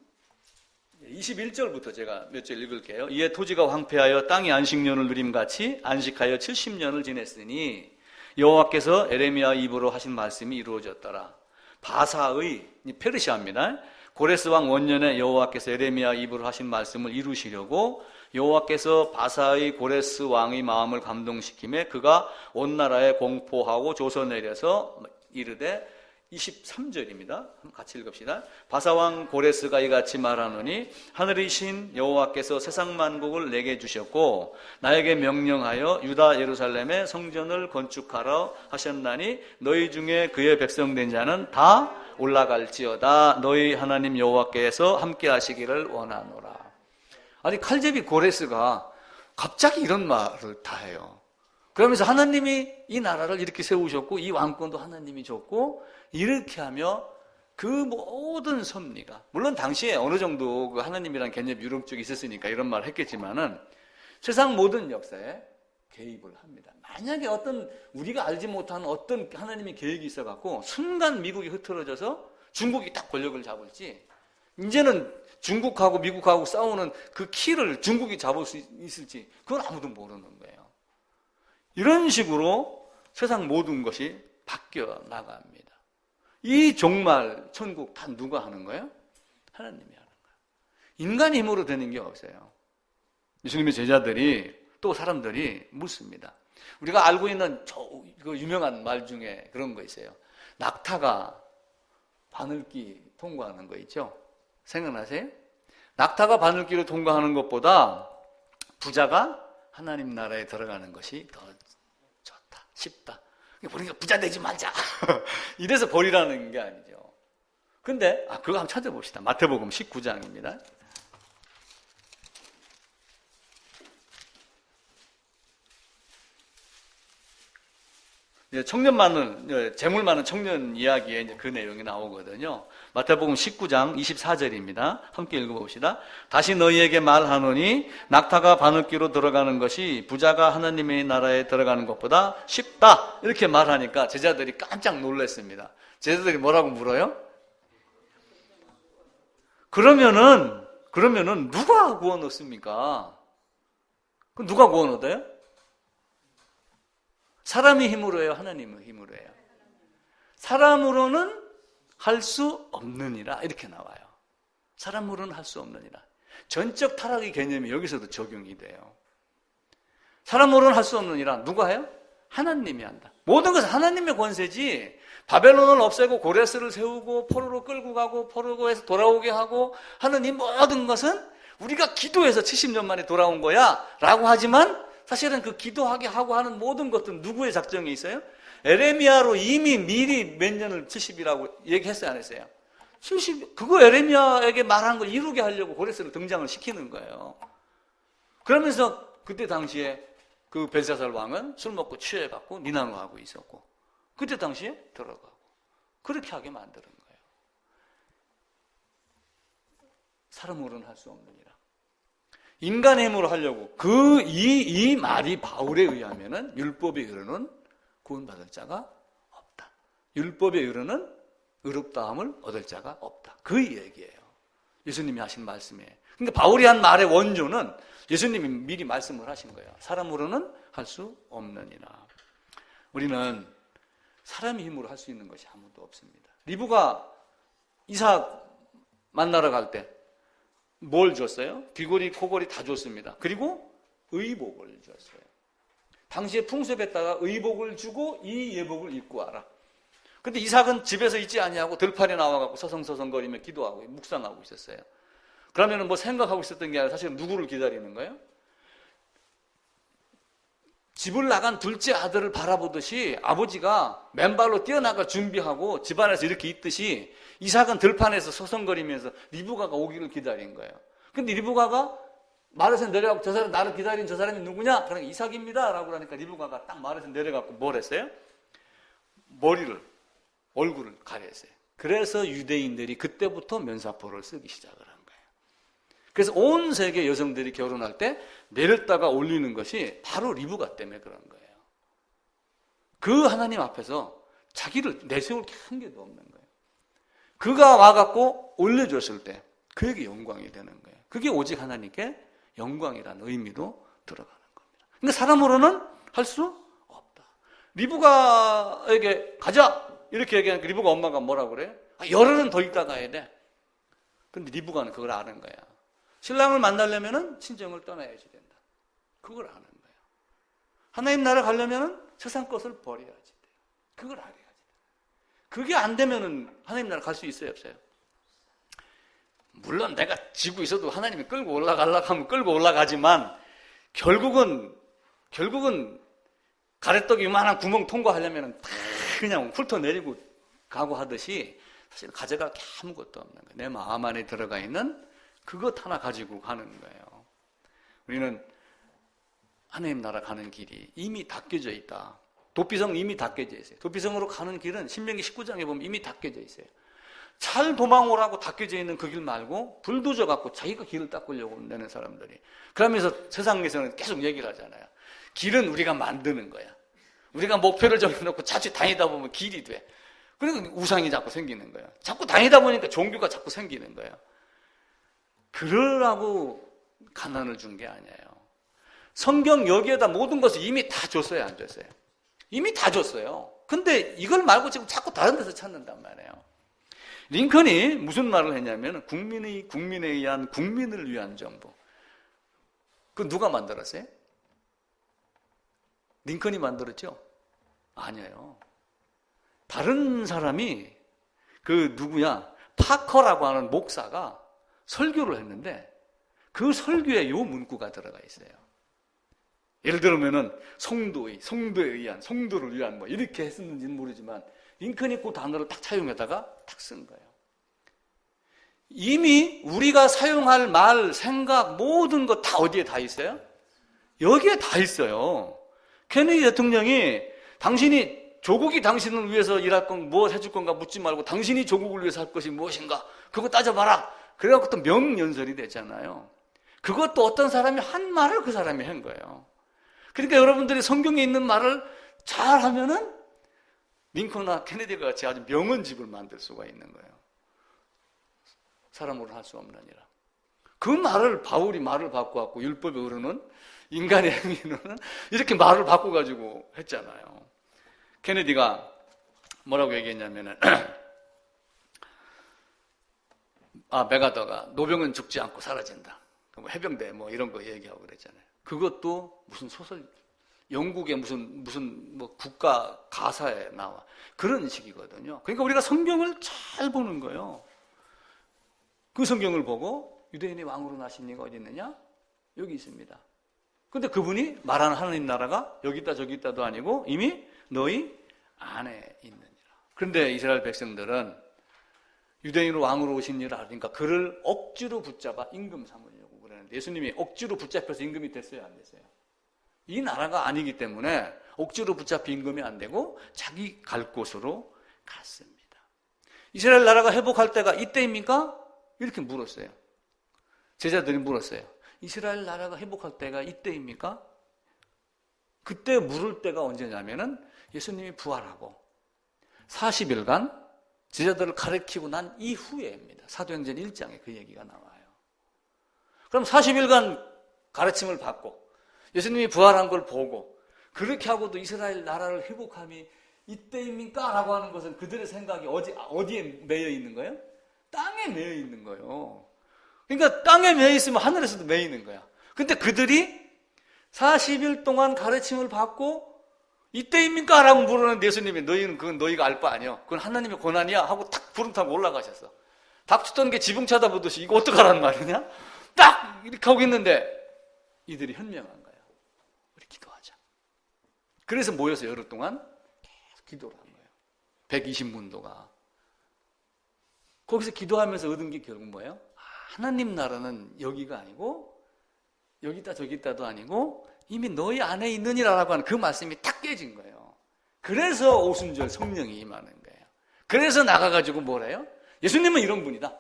21절부터 제가 몇 절 읽을게요. 이에 토지가 황폐하여 땅이 안식년을 누림같이 안식하여 70년을 지냈으니 여호와께서 에레미야 입으로 하신 말씀이 이루어졌더라. 바사의 페르시아입니다. 고레스 왕 원년에 여호와께서 에레미야 입으로 하신 말씀을 이루시려고 여호와께서 바사의 고레스 왕의 마음을 감동시키매 그가 온 나라에 공포하고 조서 내려서 이르되 23절입니다. 같이 읽읍시다. 바사왕 고레스가 이같이 말하노니 하늘이신 여호와께서 세상 만국을 내게 주셨고 나에게 명령하여 유다 예루살렘에 성전을 건축하라 하셨나니 너희 중에 그의 백성된 자는 다 올라갈지어다. 너희 하나님 여호와께서 함께 하시기를 원하노라. 아니 칼제비 고레스가 갑자기 이런 말을 다 해요. 그러면서 하나님이 이 나라를 이렇게 세우셨고 이 왕권도 하나님이 줬고 이렇게 하며 그 모든 섭리가 물론 당시에 어느 정도 그 하나님이라는 개념이 유럽 쪽에 있었으니까 이런 말을 했겠지만은 세상 모든 역사에 개입을 합니다. 만약에 어떤 우리가 알지 못하는 어떤 하나님의 계획이 있어갖고 순간 미국이 흐트러져서 중국이 딱 권력을 잡을지 이제는 중국하고 미국하고 싸우는 그 키를 중국이 잡을 수 있을지 그건 아무도 모르는 거예요. 이런 식으로 세상 모든 것이 바뀌어 나갑니다. 이 종말 천국 다 누가 하는 거예요? 하나님이 하는 거예요. 인간의 힘으로 되는 게 없어요. 예수님의 제자들이 또 사람들이 묻습니다. 우리가 알고 있는 그 유명한 말 중에 그런 거 있어요. 낙타가 바늘길 통과하는 거 있죠? 생각나세요? 낙타가 바늘길을 통과하는 것보다 부자가 하나님 나라에 들어가는 것이 더 좋다, 쉽다. 우리가 부자 되지 말자. 이래서 버리라는 게 아니죠. 근데 그거 한번 찾아봅시다. 마태복음 19장입니다. 청년 많은, 재물 많은 청년 이야기에 이제 그 내용이 나오거든요. 마태복음 19장 24절입니다. 함께 읽어봅시다. 다시 너희에게 말하노니 낙타가 바늘귀로 들어가는 것이 부자가 하나님의 나라에 들어가는 것보다 쉽다. 이렇게 말하니까 제자들이 깜짝 놀랐습니다. 제자들이 뭐라고 물어요? 그러면은 누가 구원 얻습니까? 그럼 누가 구원 얻어요? 사람의 힘으로 해요? 하나님의 힘으로 해요? 사람으로는 할 수 없느니라 이렇게 나와요. 사람으로는 할 수 없느니라. 전적 타락의 개념이 여기서도 적용이 돼요. 사람으로는 할 수 없느니라. 누가 해요? 하나님이 한다. 모든 것은 하나님의 권세지. 바벨론을 없애고 고레스를 세우고 포로로 끌고 가고 포로에서 돌아오게 하고 하는 이 모든 것은 우리가 기도해서 70년 만에 돌아온 거야 라고 하지만 사실은 그 기도하게 하고 하는 모든 것들은 누구의 작정에 있어요? 에레미야로 이미 미리 몇 년을 70이라고 얘기했어요, 안 했어요? 70, 그거 에레미야에게 말한 걸 이루게 하려고 고레스를 등장을 시키는 거예요. 그러면서 그때 당시에 그 벨사살 왕은 술 먹고 취해갖고 니나노하고 있었고 그때 당시에 들어가고 그렇게 하게 만드는 거예요. 사람으로는 할 수 없느니라. 인간의 힘으로 하려고 이 말이 바울에 의하면은 율법에 이르는 구원받을 자가 없다. 율법에 이르는 의롭다함을 얻을 자가 없다. 그 얘기예요. 예수님이 하신 말씀이에요. 그러니까 바울이 한 말의 원조는 예수님이 미리 말씀을 하신 거예요. 사람으로는 할 수 없느니라. 우리는 사람의 힘으로 할 수 있는 것이 아무도 없습니다. 리브가 이삭 만나러 갈 때 뭘 줬어요? 귀걸이, 코걸이 다 줬습니다. 그리고 의복을 줬어요. 당시에 풍습에다가 의복을 주고 이 예복을 입고 와라. 근데 이삭은 집에서 있지 아니하고 들판에 나와갖고 서성서성거리며 기도하고 묵상하고 있었어요. 그러면 뭐 생각하고 있었던 게 아니라 사실 누구를 기다리는 거예요? 집을 나간 둘째 아들을 바라보듯이 아버지가 맨발로 뛰어나갈 준비하고 집안에서 이렇게 있듯이 이삭은 들판에서 서성거리면서 리브가가 오기를 기다린 거예요. 근데 리브가가 마을에서 내려가고 저 사람 나를 기다린 저 사람이 누구냐? 그러니까 이삭입니다 라고 하니까 리브가가 딱 마을에서 내려가고 뭘 했어요? 얼굴을 가렸어요. 그래서 유대인들이 그때부터 면사포를 쓰기 시작을 한 거예요. 그래서 온 세계 여성들이 결혼할 때 내렸다가 올리는 것이 바로 리브가 때문에 그런 거예요. 그 하나님 앞에서 자기를 내세울 게 한 개도 없는 거예요. 그가 와갖고 올려줬을 때 그에게 영광이 되는 거예요. 그게 오직 하나님께 영광이라는 의미로 들어가는 겁니다. 그러니까 사람으로는 할 수 없다. 리브가에게 가자! 이렇게 얘기하니까 리브가 엄마가 뭐라고 그래요? 열흘은 더 있다 가야 돼. 근데 리브가는 그걸 아는 거야. 신랑을 만나려면 친정을 떠나야지 된다. 그걸 아는 거예요. 하나님 나라 가려면 세상 것을 버려야지 돼요. 그걸 알아야지 돼요. 그게 안 되면 하나님 나라 갈 수 있어요, 없어요? 물론 내가 지고 있어도 하나님이 끌고 올라가려고 하면 끌고 올라가지만 결국은 가래떡 이만한 구멍 통과하려면 다 그냥 훑어내리고 가고 하듯이 사실 가져갈 게 아무것도 없는 거예요. 내 마음 안에 들어가 있는 그것 하나 가지고 가는 거예요. 우리는 하나님 나라 가는 길이 이미 닦여져 있다. 도피성 이미 닦여져 있어요. 도피성으로 가는 길은 신명기 19장에 보면 이미 닦여져 있어요. 잘 도망오라고 닦여져 있는 그 길 말고 불도저 갖고 자기가 길을 닦으려고 내는 사람들이. 그러면서 세상에서는 계속 얘기를 하잖아요. 길은 우리가 만드는 거야. 우리가 목표를 정해놓고 자칫 다니다 보면 길이 돼. 그리고 우상이 자꾸 생기는 거예요. 자꾸 다니다 보니까 종교가 자꾸 생기는 거예요. 그러라고 가난을 준 게 아니에요. 성경 여기에다 모든 것을 이미 다 줬어요, 안 줬어요? 이미 다 줬어요. 근데 이걸 말고 지금 자꾸 다른 데서 찾는단 말이에요. 링컨이 무슨 말을 했냐면 국민에 의한 국민을 위한 정부. 그 누가 만들었어요? 링컨이 만들었죠? 아니에요. 다른 사람이 그 누구야? 파커라고 하는 목사가 설교를 했는데 그 설교에 요 문구가 들어가 있어요. 예를 들면은 성도에 의한, 성도를 위한 뭐 이렇게 했었는지는 모르지만 링컨이 그 단어를 딱 차용해다가 딱 쓴 거예요. 이미 우리가 사용할 말, 생각 모든 것 다 어디에 다 있어요? 여기에 다 있어요. 케네디 대통령이 당신이 조국이 당신을 위해서 일할 건 뭐 해줄 건가 묻지 말고 당신이 조국을 위해서 할 것이 무엇인가 그거 따져봐라. 그래갖고 또 명연설이 되잖아요. 그것도 어떤 사람이 한 말을 그 사람이 한 거예요. 그러니까 여러분들이 성경에 있는 말을 잘 하면은 링컨이나 케네디가 같이 아주 명언집을 만들 수가 있는 거예요. 사람으로 할 수 없느니라. 그 말을 바울이 말을 바꿔갖고 율법에 흐르는 인간의 행위는 이렇게 말을 바꿔가지고 했잖아요. 케네디가 뭐라고 얘기했냐면은 메가더가 노병은 죽지 않고 사라진다. 뭐 해병대 뭐 이런 거 얘기하고 그랬잖아요. 그것도 무슨 소설, 영국의 무슨 뭐 국가 가사에 나와. 그런 식이거든요. 그러니까 우리가 성경을 잘 보는 거예요. 그 성경을 보고 유대인의 왕으로 나신 이가 어디 있느냐? 여기 있습니다. 근데 그분이 말하는 하나님 나라가 여기 있다 저기 있다도 아니고 이미 너희 안에 있느니라. 그런데 이스라엘 백성들은 유대인으로 왕으로 오신 일을 알으니까 그를 억지로 붙잡아 임금 삼으려고 그러는데 예수님이 억지로 붙잡혀서 임금이 됐어요, 안 됐어요? 이 나라가 아니기 때문에 억지로 붙잡혀 임금이 안 되고 자기 갈 곳으로 갔습니다. 이스라엘 나라가 회복할 때가 이때입니까? 이렇게 물었어요. 제자들이 물었어요. 이스라엘 나라가 회복할 때가 이때입니까? 그때 물을 때가 언제냐면은 예수님이 부활하고 40일간 제자들을 가르치고 난 이후에입니다. 사도행전 1장에 그 얘기가 나와요. 그럼 40일간 가르침을 받고 예수님이 부활한 걸 보고 그렇게 하고도 이스라엘 나라를 회복함이 이때입니까? 라고 하는 것은 그들의 생각이 어디에 매여 있는 거예요? 땅에 매여 있는 거예요. 그러니까 땅에 매여 있으면 하늘에서도 매여 있는 거야. 근데 그들이 40일 동안 가르침을 받고 이때입니까? 라고 물었는데 예수님이 너희는 그건 너희가 알 바 아니야. 그건 하나님의 권한이야. 하고 탁 구름 타고 올라가셨어. 닥쳤던 게 지붕 쳐다보듯이 이거 어떡하라는 말이냐? 딱 이렇게 하고 있는데 이들이 현명한 거예요. 우리 기도하자. 그래서 모여서 열흘 동안 계속 기도를 한 거예요. 120문도가. 거기서 기도하면서 얻은 게 결국 뭐예요? 하나님 나라는 여기가 아니고 여기 있다 저기 있다도 아니고 이미 너희 안에 있느니라라고 하는 그 말씀이 딱 깨진 거예요. 그래서 오순절 성령이 임하는 거예요. 그래서 나가가지고 뭐래요? 예수님은 이런 분이다.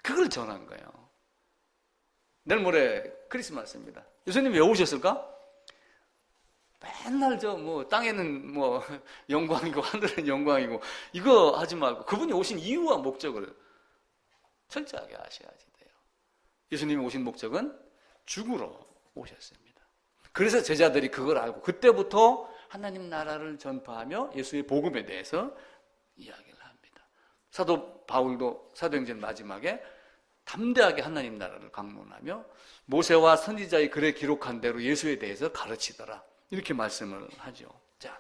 그걸 전한 거예요. 내일 모레 크리스마스입니다. 예수님이 왜 오셨을까? 맨날 땅에는 영광이고 하늘은 영광이고 이거 하지 말고 그분이 오신 이유와 목적을 철저하게 아셔야지 돼요. 예수님이 오신 목적은 죽으러 오셨습니다. 그래서 제자들이 그걸 알고 그때부터 하나님 나라를 전파하며 예수의 복음에 대해서 이야기를 합니다. 사도 바울도 사도행전 마지막에 담대하게 하나님 나라를 강론하며 모세와 선지자의 글에 기록한 대로 예수에 대해서 가르치더라. 이렇게 말씀을 하죠. 자,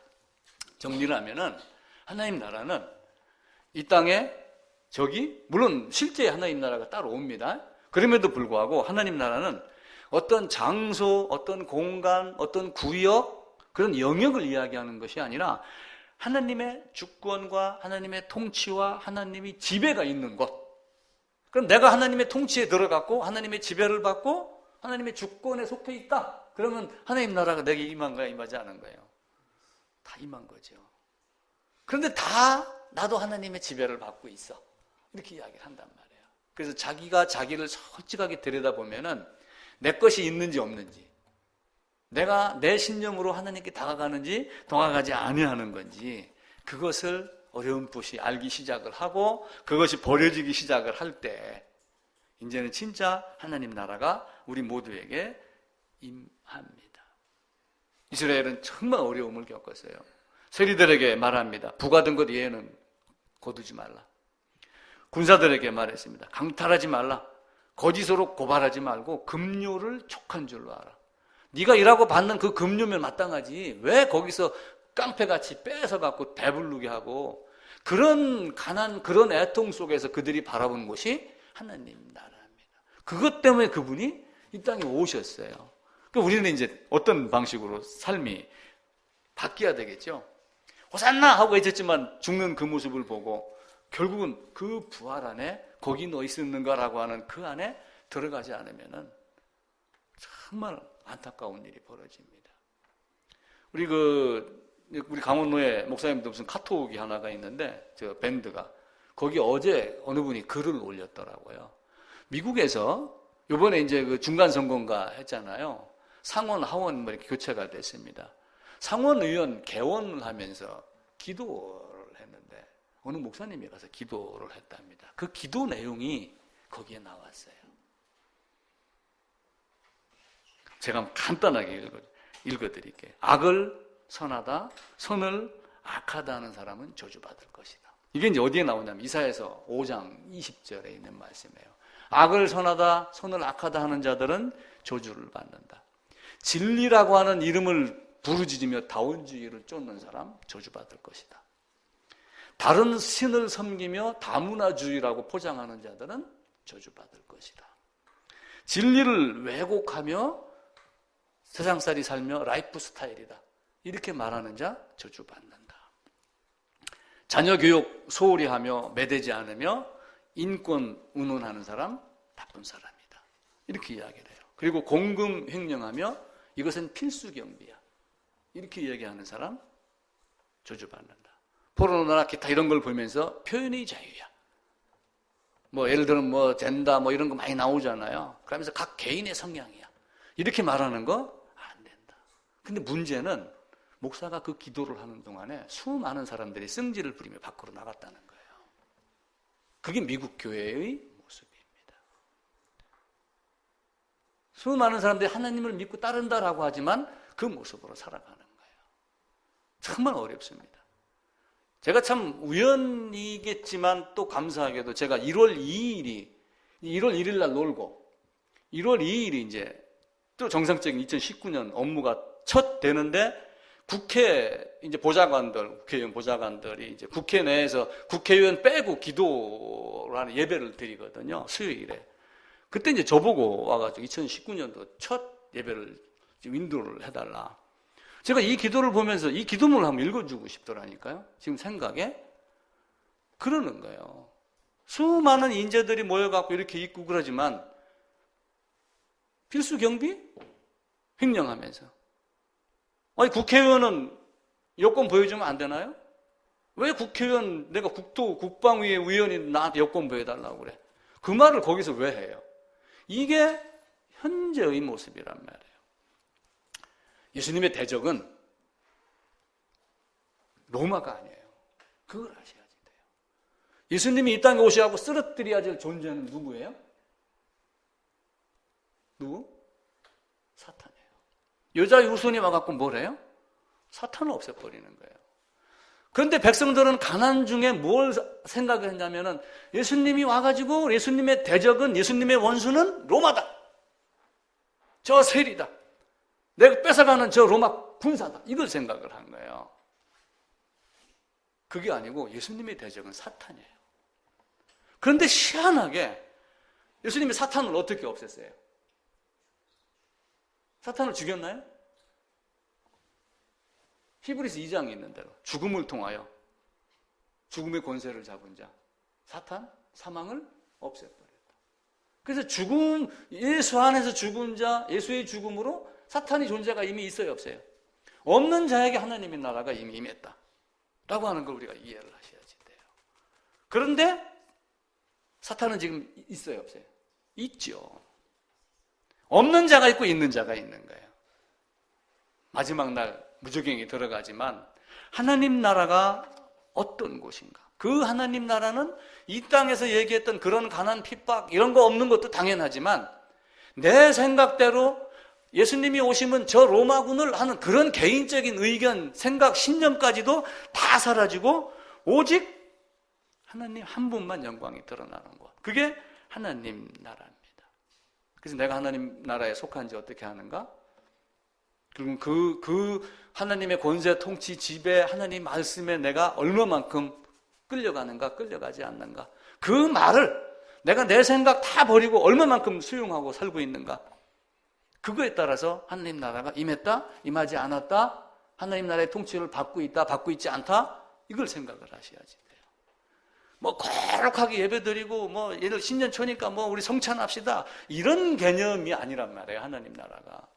정리를 하면은 하나님 나라는 이 땅에 물론 실제 하나님 나라가 따로 옵니다. 그럼에도 불구하고 하나님 나라는 어떤 장소, 어떤 공간, 어떤 구역, 그런 영역을 이야기하는 것이 아니라 하나님의 주권과 하나님의 통치와 하나님이 지배가 있는 곳. 그럼 내가 하나님의 통치에 들어갔고 하나님의 지배를 받고 하나님의 주권에 속해 있다. 그러면 하나님 나라가 내게 임한 거야, 임하지 않은 거예요? 다 임한 거죠. 그런데 나도 하나님의 지배를 받고 있어. 이렇게 이야기를 한단 말이에요. 그래서 자기가 자기를 솔직하게 들여다보면은 내 것이 있는지 없는지, 내가 내 신념으로 하나님께 다가가는지 다가가지 아니하는 건지 그것을 어렴풋이 알기 시작을 하고 그것이 버려지기 시작을 할 때 이제는 진짜 하나님 나라가 우리 모두에게 임합니다. 이스라엘은 정말 어려움을 겪었어요. 세리들에게 말합니다. 부과된 것 이외에는 거두지 말라. 군사들에게 말했습니다. 강탈하지 말라. 거짓으로 고발하지 말고 급료를 촉한 줄로 알아. 네가 일하고 받는 그 급료면 마땅하지 왜 거기서 깡패같이 뺏어갖고 배부르게 하고 그런 가난 그런 애통 속에서 그들이 바라본 곳이 하나님 나라입니다. 그것 때문에 그분이 이 땅에 오셨어요. 그러니까 우리는 이제 어떤 방식으로 삶이 바뀌어야 되겠죠. 호산나 하고 외쳤지만 죽는 그 모습을 보고 결국은 그 부활 안에 거기 너 있었는가라고 하는 그 안에 들어가지 않으면은 정말 안타까운 일이 벌어집니다. 우리 우리 강원로에 목사님도 무슨 카톡이 하나가 있는데, 저 밴드가. 거기 어제 어느 분이 글을 올렸더라고요. 미국에서 요번에 이제 그 중간 선거인가 했잖아요. 상원, 하원 뭐 이렇게 교체가 됐습니다. 상원 의원 개원을 하면서 기도를 했는데, 어느 목사님이 가서 기도를 했답니다. 그 기도 내용이 거기에 나왔어요. 제가 간단하게 읽어드릴게요. 악을 선하다, 선을 악하다 하는 사람은 저주받을 것이다. 이게 이제 어디에 나오냐면 이사야서 5장 20절에 있는 말씀이에요. 악을 선하다, 선을 악하다 하는 자들은 저주를 받는다. 진리라고 하는 이름을 부르짖으며 다원주의를 쫓는 사람 저주받을 것이다. 다른 신을 섬기며 다문화주의라고 포장하는 자들은 저주받을 것이다. 진리를 왜곡하며 세상살이 살며 라이프 스타일이다, 이렇게 말하는 자 저주받는다. 자녀 교육 소홀히 하며 매대지 않으며 인권 운운하는 사람 나쁜 사람이다, 이렇게 이야기를 해요. 그리고 공금 횡령하며 이것은 필수 경비야, 이렇게 얘기하는 사람 저주받는다. 포르노나 기타 이런 걸 보면서 표현의 자유야, 뭐 예를 들면 뭐 젠다 뭐 이런 거 많이 나오잖아요. 그러면서 각 개인의 성향이야, 이렇게 말하는 거 안 된다. 근데 문제는 목사가 그 기도를 하는 동안에 수많은 사람들이 승질을 부리며 밖으로 나갔다는 거예요. 그게 미국 교회의 모습입니다. 수많은 사람들이 하나님을 믿고 따른다라고 하지만 그 모습으로 살아가는 거예요. 정말 어렵습니다. 제가 참 우연이겠지만 또 감사하게도 제가 1월 1일 날 놀고 1월 2일이 이제 또 정상적인 2019년 업무가 첫 되는데, 국회 이제 국회의원 보좌관들이 이제 국회 내에서 국회의원 빼고 기도를 하는 예배를 드리거든요, 수요일에. 그때 이제 저보고 와가지고 2019년도 첫 예배를 인도를 해달라. 제가 이 기도를 보면서 이 기도문을 한번 읽어주고 싶더라니까요. 지금 생각에 그러는 거예요. 수많은 인재들이 모여갖고 이렇게 있고 그러지만 필수 경비 횡령하면서, 아니 국회의원은 여권 보여주면 안 되나요? 왜 국회의원, 내가 국방위의 위원이 나한테 여권 보여달라고 그래? 그 말을 거기서 왜 해요? 이게 현재의 모습이란 말이에요. 예수님의 대적은 로마가 아니에요. 그걸 아셔야지 돼요. 예수님이 이 땅에 오셔서 쓰러뜨려야 될 존재는 누구예요? 누구? 사탄이에요. 여자 유손이 와갖고 뭘 해요? 사탄을 없애버리는 거예요. 그런데 백성들은 가난 중에 뭘 생각을 했냐면은, 예수님이 와가지고 예수님의 대적은, 예수님의 원수는 로마다, 저 세리다, 내가 뺏어가는 저 로마 군사다, 이걸 생각을 한 거예요. 그게 아니고 예수님의 대적은 사탄이에요. 그런데 희한하게 예수님이 사탄을 어떻게 없앴어요? 사탄을 죽였나요? 히브리서 2장에 있는 대로 죽음을 통하여 죽음의 권세를 잡은 자, 사탄, 사망을 없애버렸다. 그래서 예수 안에서 죽은 자, 예수의 죽음으로 사탄의 존재가 이미 있어요, 없어요? 없는 자에게 하나님의 나라가 이미 임했다 라고 하는 걸 우리가 이해를 하셔야지 돼요. 그런데 사탄은 지금 있어요, 없어요? 있죠. 없는 자가 있고 있는 자가 있는 거예요. 마지막 날 무저갱이 들어가지만 하나님 나라가 어떤 곳인가? 그 하나님 나라는 이 땅에서 얘기했던 그런 가난, 핍박 이런 거 없는 것도 당연하지만, 내 생각대로 예수님이 오시면 저 로마군을 하는 그런 개인적인 의견, 생각, 신념까지도 다 사라지고 오직 하나님 한 분만 영광이 드러나는 것. 그게 하나님 나라입니다. 그래서 내가 하나님 나라에 속한지 어떻게 하는가? 그리고 그 하나님의 권세, 통치, 지배, 하나님 말씀에 내가 얼마만큼 끌려가는가, 끌려가지 않는가. 그 말을 내가 내 생각 다 버리고 얼마만큼 수용하고 살고 있는가. 그거에 따라서 하나님 나라가 임했다, 임하지 않았다, 하나님 나라의 통치를 받고 있다, 받고 있지 않다, 이걸 생각을 하셔야지 돼요. 뭐 거룩하게 예배드리고 뭐 예를 신년 초니까 뭐 우리 성찬합시다, 이런 개념이 아니란 말이에요, 하나님 나라가.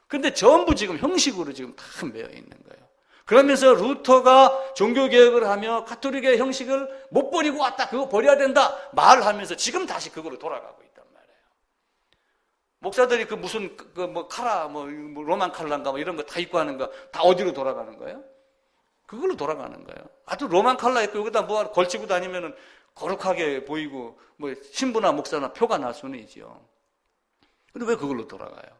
근데 전부 지금 형식으로 지금 다 매여 있는 거예요. 그러면서 루터가 종교개혁을 하며 카톨릭의 형식을 못 버리고 왔다. 그거 버려야 된다. 말을 하면서 지금 다시 그거로 돌아가고 있단 말이에요. 목사들이 그 무슨 뭐 카라, 뭐 로만 칼라인가 뭐 이런 거 다 입고 하는 거 다 어디로 돌아가는 거예요? 그걸로 돌아가는 거예요. 아주 로만 칼라 입고 여기다 뭐 걸치고 다니면은 거룩하게 보이고 뭐 신부나 목사나 표가 날 수는 있죠. 근데 왜 그걸로 돌아가요?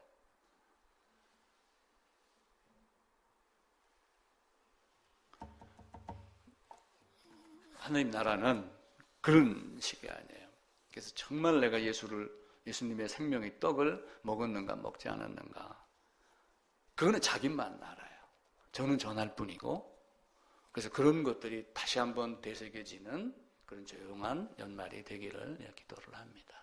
하나님 나라는 그런 식이 아니에요. 그래서 정말 내가 예수님의 생명의 떡을 먹었는가 먹지 않았는가, 그거는 자기만 알아요. 저는 전할 뿐이고. 그래서 그런 것들이 다시 한번 되새겨지는 그런 조용한 연말이 되기를 기도를 합니다.